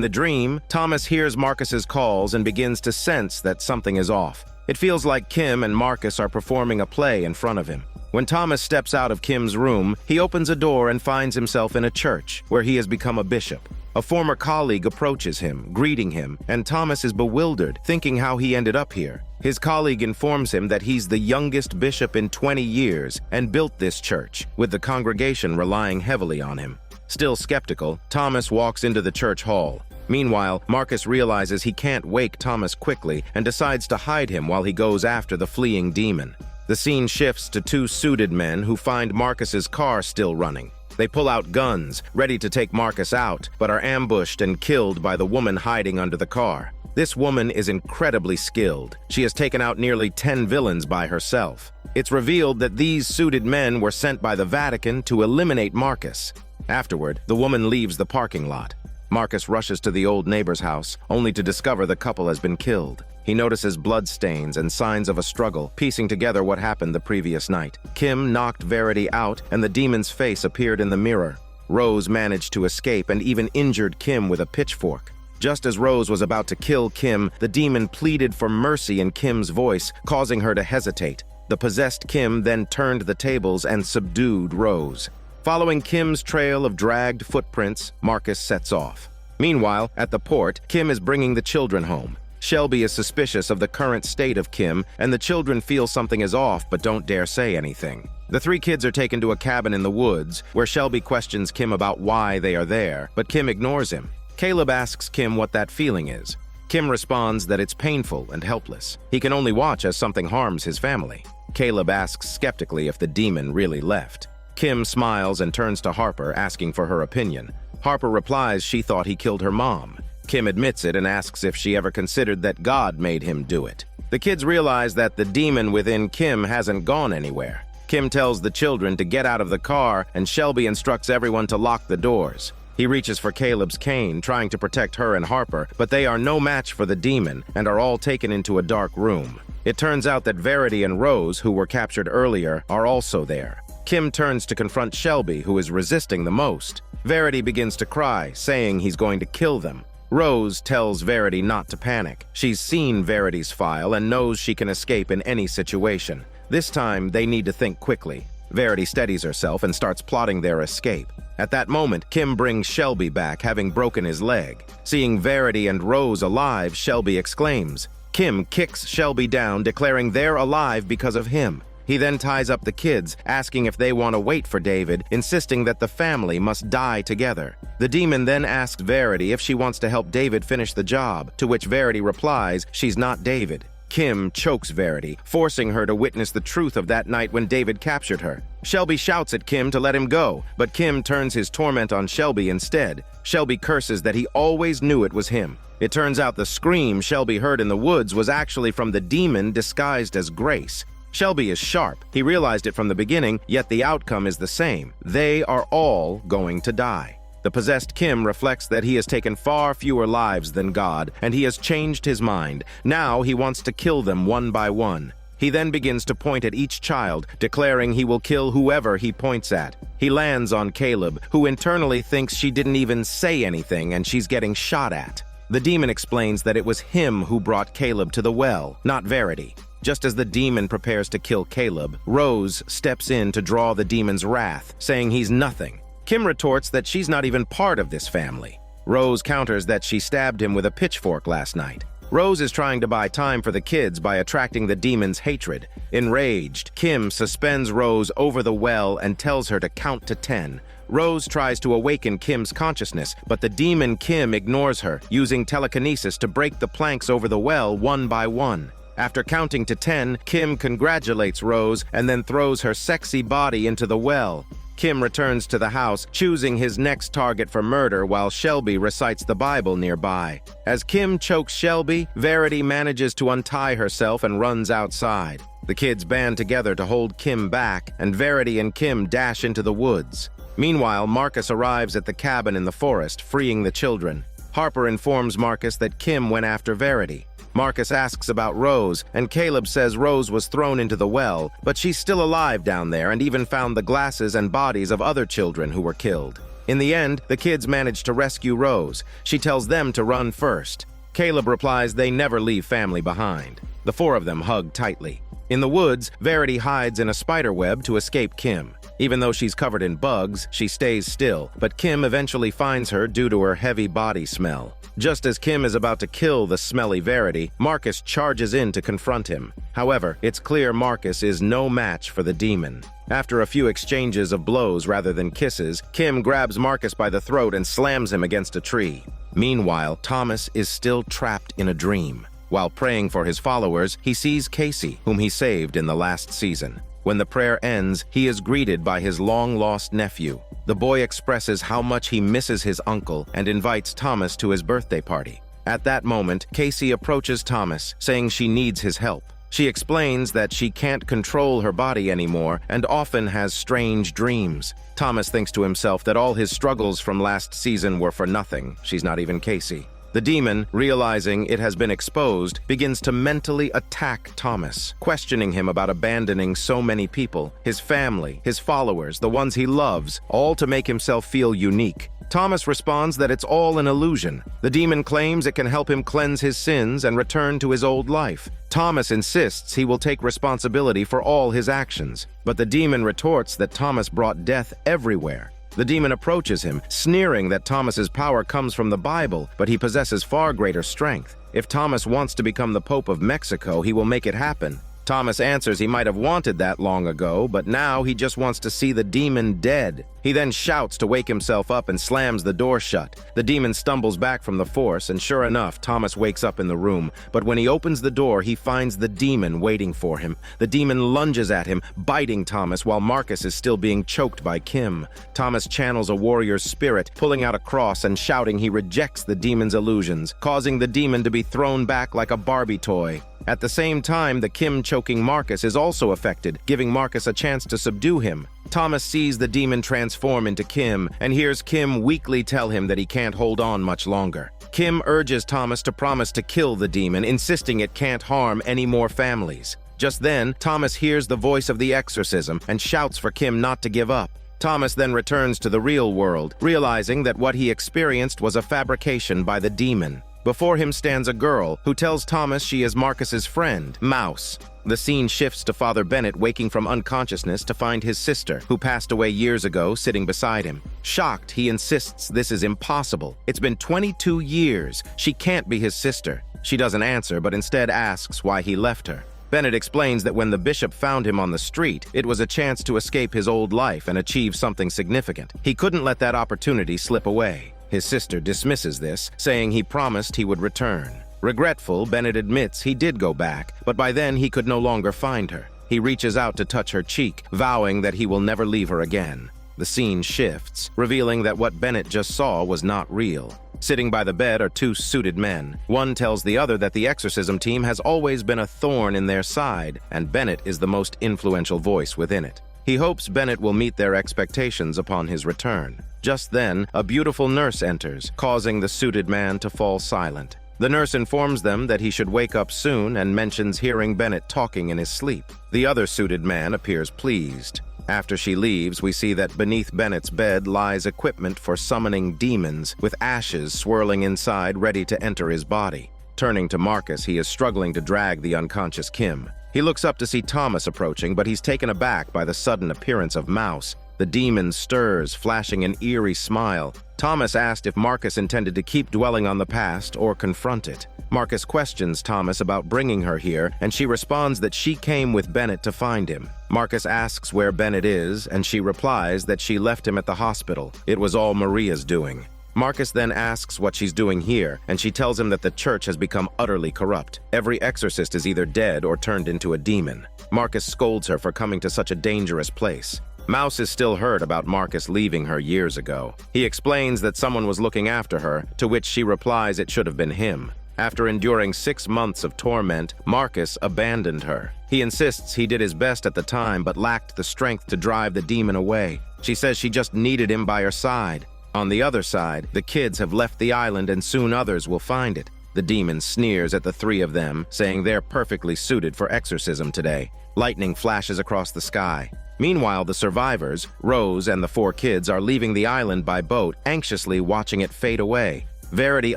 the dream, Thomas hears Marcus's calls and begins to sense that something is off. It feels like Kim and Marcus are performing a play in front of him. When Thomas steps out of Kim's room, he opens a door and finds himself in a church, where he has become a bishop. A former colleague approaches him, greeting him, and Thomas is bewildered, thinking how he ended up here. His colleague informs him that he's the youngest bishop in 20 years and built this church, with the congregation relying heavily on him. Still skeptical, Thomas walks into the church hall. Meanwhile, Marcus realizes he can't wake Thomas quickly and decides to hide him while he goes after the fleeing demon. The scene shifts to two suited men who find Marcus's car still running. They pull out guns, ready to take Marcus out, but are ambushed and killed by the woman hiding under the car. This woman is incredibly skilled. She has taken out nearly 10 villains by herself. It's revealed that these suited men were sent by the Vatican to eliminate Marcus. Afterward, the woman leaves the parking lot. Marcus rushes to the old neighbor's house, only to discover the couple has been killed. He notices bloodstains and signs of a struggle, piecing together what happened the previous night. Kim knocked Verity out, and the demon's face appeared in the mirror. Rose managed to escape and even injured Kim with a pitchfork. Just as Rose was about to kill Kim, the demon pleaded for mercy in Kim's voice, causing her to hesitate. The possessed Kim then turned the tables and subdued Rose. Following Kim's trail of dragged footprints, Marcus sets off. Meanwhile, at the port, Kim is bringing the children home. Shelby is suspicious of the current state of Kim, and the children feel something is off but don't dare say anything. The three kids are taken to a cabin in the woods, where Shelby questions Kim about why they are there, but Kim ignores him. Caleb asks Kim what that feeling is. Kim responds that it's painful and helpless. He can only watch as something harms his family. Caleb asks skeptically if the demon really left. Kim smiles and turns to Harper, asking for her opinion. Harper replies she thought he killed her mom. Kim admits it and asks if she ever considered that God made him do it. The kids realize that the demon within Kim hasn't gone anywhere. Kim tells the children to get out of the car, and Shelby instructs everyone to lock the doors. He reaches for Caleb's cane, trying to protect her and Harper, but they are no match for the demon and are all taken into a dark room. It turns out that Verity and Rose, who were captured earlier, are also there. Kim turns to confront Shelby, who is resisting the most. Verity begins to cry, saying he's going to kill them. Rose tells Verity not to panic. She's seen Verity's file and knows she can escape in any situation. This time, they need to think quickly. Verity steadies herself and starts plotting their escape. At that moment, Kim brings Shelby back, having broken his leg. Seeing Verity and Rose alive, Shelby exclaims. Kim kicks Shelby down, declaring they're alive because of him. He then ties up the kids, asking if they want to wait for David, insisting that the family must die together. The demon then asks Verity if she wants to help David finish the job, to which Verity replies she's not David. Kim chokes Verity, forcing her to witness the truth of that night when David captured her. Shelby shouts at Kim to let him go, but Kim turns his torment on Shelby instead. Shelby curses that he always knew it was him. It turns out the scream Shelby heard in the woods was actually from the demon disguised as Grace. Shelby is sharp. He realized it from the beginning, yet the outcome is the same. They are all going to die. The possessed Kim reflects that he has taken far fewer lives than God, and he has changed his mind. Now he wants to kill them one by one. He then begins to point at each child, declaring he will kill whoever he points at. He lands on Caleb, who internally thinks she didn't even say anything and she's getting shot at. The demon explains that it was him who brought Caleb to the well, not Verity. Just as the demon prepares to kill Caleb, Rose steps in to draw the demon's wrath, saying he's nothing. Kim retorts that she's not even part of this family. Rose counters that she stabbed him with a pitchfork last night. Rose is trying to buy time for the kids by attracting the demon's hatred. Enraged, Kim suspends Rose over the well and tells her to count to 10. Rose tries to awaken Kim's consciousness, but the demon Kim ignores her, using telekinesis to break the planks over the well one by one. After counting to 10, Kim congratulates Rose and then throws her sexy body into the well. Kim returns to the house, choosing his next target for murder while Shelby recites the Bible nearby. As Kim chokes Shelby, Verity manages to untie herself and runs outside. The kids band together to hold Kim back, and Verity and Kim dash into the woods. Meanwhile, Marcus arrives at the cabin in the forest, freeing the children. Harper informs Marcus that Kim went after Verity. Marcus asks about Rose, and Caleb says Rose was thrown into the well, but she's still alive down there and even found the glasses and bodies of other children who were killed. In the end, the kids manage to rescue Rose. She tells them to run first. Caleb replies they never leave family behind. The four of them hug tightly. In the woods, Verity hides in a spider web to escape Kim. Even though she's covered in bugs, she stays still, but Kim eventually finds her due to her heavy body smell. Just as Kim is about to kill the smelly Verity, Marcus charges in to confront him. However, it's clear Marcus is no match for the demon. After a few exchanges of blows rather than kisses, Kim grabs Marcus by the throat and slams him against a tree. Meanwhile, Thomas is still trapped in a dream. While praying for his followers, he sees Casey, whom he saved in the last season. When the prayer ends, he is greeted by his long-lost nephew. The boy expresses how much he misses his uncle and invites Thomas to his birthday party. At that moment, Casey approaches Thomas, saying she needs his help. She explains that she can't control her body anymore and often has strange dreams. Thomas thinks to himself that all his struggles from last season were for nothing. She's not even Casey. The demon, realizing it has been exposed, begins to mentally attack Thomas, questioning him about abandoning so many people, his family, his followers, the ones he loves, all to make himself feel unique. Thomas responds that it's all an illusion. The demon claims it can help him cleanse his sins and return to his old life. Thomas insists he will take responsibility for all his actions, but the demon retorts that Thomas brought death everywhere. The demon approaches him, sneering that Thomas's power comes from the Bible, but he possesses far greater strength. If Thomas wants to become the Pope of Mexico, he will make it happen. Thomas answers he might have wanted that long ago, but now he just wants to see the demon dead. He then shouts to wake himself up and slams the door shut. The demon stumbles back from the force, and sure enough, Thomas wakes up in the room. But when he opens the door, he finds the demon waiting for him. The demon lunges at him, biting Thomas while Marcus is still being choked by Kim. Thomas channels a warrior's spirit, pulling out a cross and shouting he rejects the demon's illusions, causing the demon to be thrown back like a Barbie toy. At the same time, the Kim choking Marcus is also affected, giving Marcus a chance to subdue him. Thomas sees the demon transform into Kim and hears Kim weakly tell him that he can't hold on much longer. Kim urges Thomas to promise to kill the demon, insisting it can't harm any more families. Just then, Thomas hears the voice of the exorcism and shouts for Kim not to give up. Thomas then returns to the real world, realizing that what he experienced was a fabrication by the demon. Before him stands a girl who tells Thomas she is Marcus's friend, Mouse. The scene shifts to Father Bennett waking from unconsciousness to find his sister, who passed away years ago, sitting beside him. Shocked, he insists this is impossible. It's been 22 years. She can't be his sister. She doesn't answer, but instead asks why he left her. Bennett explains that when the bishop found him on the street, it was a chance to escape his old life and achieve something significant. He couldn't let that opportunity slip away. His sister dismisses this, saying he promised he would return. Regretful, Bennett admits he did go back, but by then he could no longer find her. He reaches out to touch her cheek, vowing that he will never leave her again. The scene shifts, revealing that what Bennett just saw was not real. Sitting by the bed are two suited men. One tells the other that the exorcism team has always been a thorn in their side, and Bennett is the most influential voice within it. He hopes Bennett will meet their expectations upon his return. Just then, a beautiful nurse enters, causing the suited man to fall silent. The nurse informs them that he should wake up soon and mentions hearing Bennett talking in his sleep. The other suited man appears pleased. After she leaves, we see that beneath Bennett's bed lies equipment for summoning demons, with ashes swirling inside ready to enter his body. Turning to Marcus, he is struggling to drag the unconscious Kim. He looks up to see Thomas approaching, but he's taken aback by the sudden appearance of Mouse. The demon stirs, flashing an eerie smile. Thomas asked if Marcus intended to keep dwelling on the past or confront it. Marcus questions Thomas about bringing her here, and she responds that she came with Bennett to find him. Marcus asks where Bennett is, and she replies that she left him at the hospital. It was all Maria's doing. Marcus then asks what she's doing here, and she tells him that the church has become utterly corrupt. Every exorcist is either dead or turned into a demon. Marcus scolds her for coming to such a dangerous place. Mouse is still hurt about Marcus leaving her years ago. He explains that someone was looking after her, to which she replies it should have been him. After enduring 6 months of torment, Marcus abandoned her. He insists he did his best at the time but lacked the strength to drive the demon away. She says she just needed him by her side. On the other side, the kids have left the island and soon others will find it. The demon sneers at the three of them, saying they're perfectly suited for exorcism today. Lightning flashes across the sky. Meanwhile, the survivors, Rose and the 4 kids, are leaving the island by boat, anxiously watching it fade away. Verity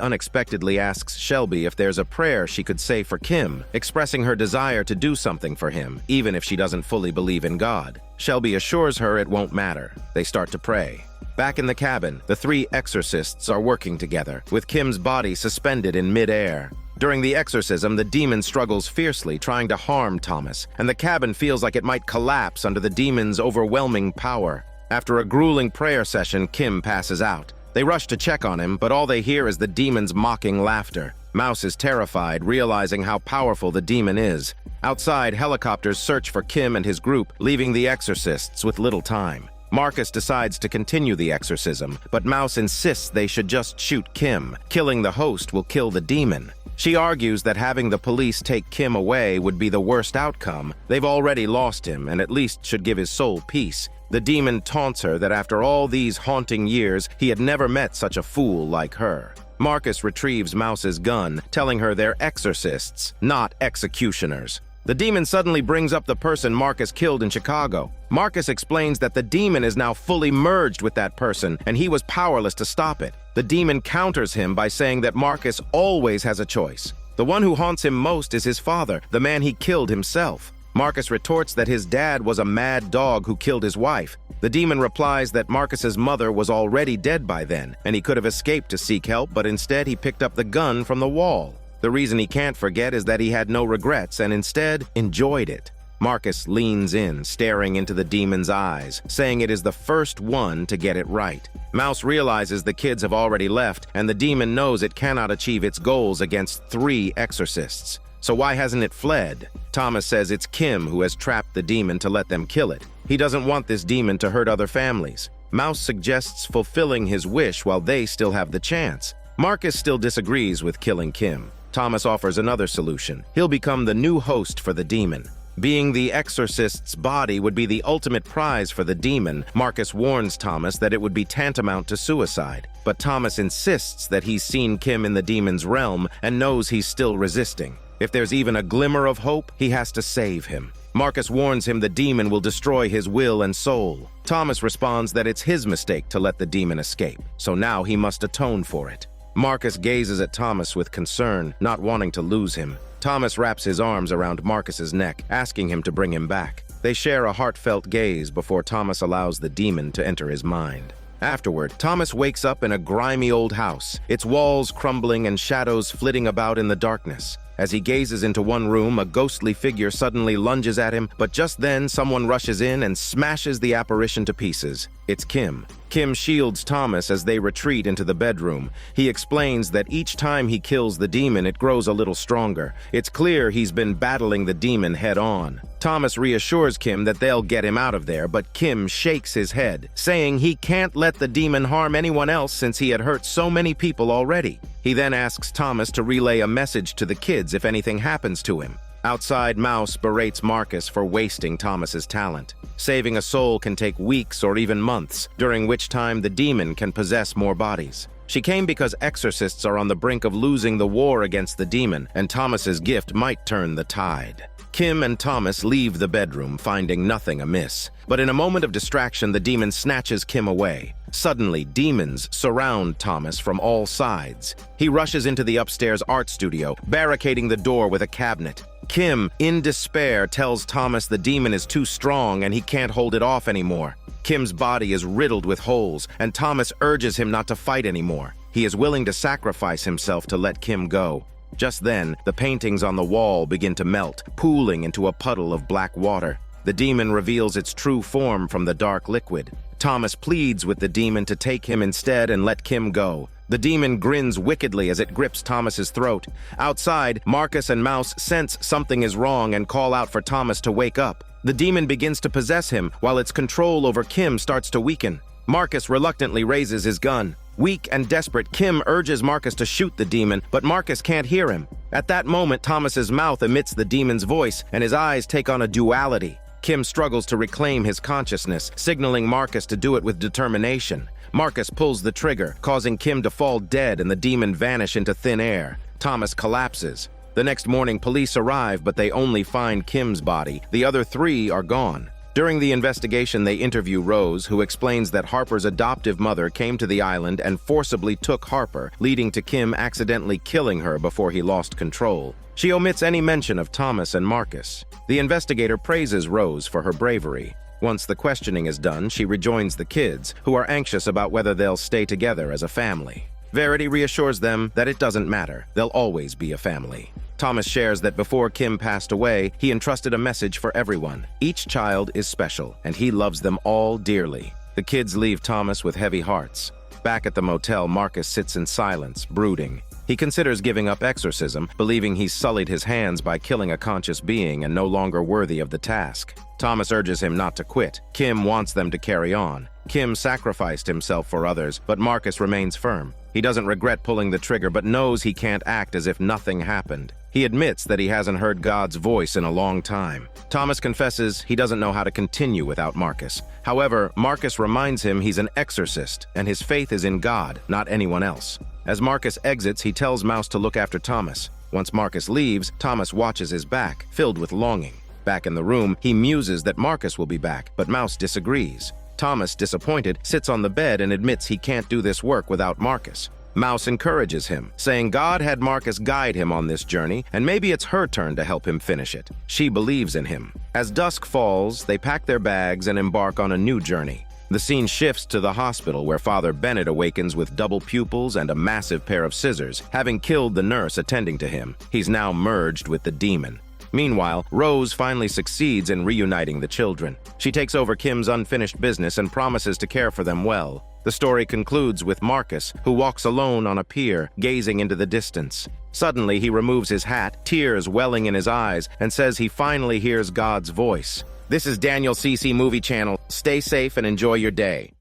unexpectedly asks Shelby if there's a prayer she could say for Kim, expressing her desire to do something for him, even if she doesn't fully believe in God. Shelby assures her it won't matter. They start to pray. Back in the cabin, the 3 exorcists are working together, with Kim's body suspended in mid-air. During the exorcism, the demon struggles fiercely, trying to harm Thomas, and the cabin feels like it might collapse under the demon's overwhelming power. After a grueling prayer session, Kim passes out. They rush to check on him, but all they hear is the demon's mocking laughter. Mouse is terrified, realizing how powerful the demon is. Outside, helicopters search for Kim and his group, leaving the exorcists with little time. Marcus decides to continue the exorcism, but Mouse insists they should just shoot Kim. Killing the host will kill the demon. She argues that having the police take Kim away would be the worst outcome. They've already lost him and at least should give his soul peace. The demon taunts her that after all these haunting years, he had never met such a fool like her. Marcus retrieves Mouse's gun, telling her they're exorcists, not executioners. The demon suddenly brings up the person Marcus killed in Chicago. Marcus explains that the demon is now fully merged with that person, and he was powerless to stop it. The demon counters him by saying that Marcus always has a choice. The one who haunts him most is his father, the man he killed himself. Marcus retorts that his dad was a mad dog who killed his wife. The demon replies that Marcus's mother was already dead by then, and he could have escaped to seek help, but instead he picked up the gun from the wall. The reason he can't forget is that he had no regrets and instead enjoyed it. Marcus leans in, staring into the demon's eyes, saying it is the first one to get it right. Mouse realizes the kids have already left, and the demon knows it cannot achieve its goals against 3 exorcists. So why hasn't it fled? Thomas says it's Kim who has trapped the demon to let them kill it. He doesn't want this demon to hurt other families. Mouse suggests fulfilling his wish while they still have the chance. Marcus still disagrees with killing Kim. Thomas offers another solution. He'll become the new host for the demon. Being the exorcist's body would be the ultimate prize for the demon. Marcus warns Thomas that it would be tantamount to suicide. But Thomas insists that he's seen Kim in the demon's realm and knows he's still resisting. If there's even a glimmer of hope, he has to save him. Marcus warns him the demon will destroy his will and soul. Thomas responds that it's his mistake to let the demon escape, so now he must atone for it. Marcus gazes at Thomas with concern, not wanting to lose him. Thomas wraps his arms around Marcus's neck, asking him to bring him back. They share a heartfelt gaze before Thomas allows the demon to enter his mind. Afterward, Thomas wakes up in a grimy old house, its walls crumbling and shadows flitting about in the darkness. As he gazes into one room, a ghostly figure suddenly lunges at him, but just then someone rushes in and smashes the apparition to pieces. It's Kim. Kim shields Thomas as they retreat into the bedroom. He explains that each time he kills the demon, it grows a little stronger. It's clear he's been battling the demon head-on. Thomas reassures Kim that they'll get him out of there, but Kim shakes his head, saying he can't let the demon harm anyone else since he had hurt so many people already. He then asks Thomas to relay a message to the kids if anything happens to him. Outside, Mouse berates Marcus for wasting Thomas's talent. Saving a soul can take weeks or even months, during which time the demon can possess more bodies. She came because exorcists are on the brink of losing the war against the demon, and Thomas's gift might turn the tide. Kim and Thomas leave the bedroom, finding nothing amiss. But in a moment of distraction, the demon snatches Kim away. Suddenly, demons surround Thomas from all sides. He rushes into the upstairs art studio, barricading the door with a cabinet. Kim, in despair, tells Thomas the demon is too strong and he can't hold it off anymore. Kim's body is riddled with holes, and Thomas urges him not to fight anymore. He is willing to sacrifice himself to let Kim go. Just then, the paintings on the wall begin to melt, pooling into a puddle of black water. The demon reveals its true form from the dark liquid. Thomas pleads with the demon to take him instead and let Kim go. The demon grins wickedly as it grips Thomas's throat. Outside, Marcus and Mouse sense something is wrong and call out for Thomas to wake up. The demon begins to possess him, while its control over Kim starts to weaken. Marcus reluctantly raises his gun. Weak and desperate, Kim urges Marcus to shoot the demon, but Marcus can't hear him. At that moment, Thomas's mouth emits the demon's voice, and his eyes take on a duality. Kim struggles to reclaim his consciousness, signaling Marcus to do it with determination. Marcus pulls the trigger, causing Kim to fall dead and the demon vanish into thin air. Thomas collapses. The next morning, police arrive, but they only find Kim's body. The other 3 are gone. During the investigation, they interview Rose, who explains that Harper's adoptive mother came to the island and forcibly took Harper, leading to Kim accidentally killing her before he lost control. She omits any mention of Thomas and Marcus. The investigator praises Rose for her bravery. Once the questioning is done, she rejoins the kids, who are anxious about whether they'll stay together as a family. Verity reassures them that it doesn't matter, they'll always be a family. Thomas shares that before Kim passed away, he entrusted a message for everyone. Each child is special, and he loves them all dearly. The kids leave Thomas with heavy hearts. Back at the motel, Marcus sits in silence, brooding. He considers giving up exorcism, believing he's sullied his hands by killing a conscious being and no longer worthy of the task. Thomas urges him not to quit. Kim wants them to carry on. Kim sacrificed himself for others, but Marcus remains firm. He doesn't regret pulling the trigger, but knows he can't act as if nothing happened. He admits that he hasn't heard God's voice in a long time. Thomas confesses he doesn't know how to continue without Marcus. However, Marcus reminds him he's an exorcist, and his faith is in God, not anyone else. As Marcus exits, he tells Mouse to look after Thomas. Once Marcus leaves, Thomas watches his back, filled with longing. Back in the room, he muses that Marcus will be back, but Mouse disagrees. Thomas, disappointed, sits on the bed and admits he can't do this work without Marcus. Mouse encourages him, saying God had Marcus guide him on this journey, and maybe it's her turn to help him finish it. She believes in him. As dusk falls, they pack their bags and embark on a new journey. The scene shifts to the hospital, where Father Bennett awakens with double pupils and a massive pair of scissors, having killed the nurse attending to him. He's now merged with the demon. Meanwhile, Rose finally succeeds in reuniting the children. She takes over Kim's unfinished business and promises to care for them well. The story concludes with Marcus, who walks alone on a pier, gazing into the distance. Suddenly, he removes his hat, tears welling in his eyes, and says he finally hears God's voice. This is Daniel CC Movie Channel. Stay safe and enjoy your day.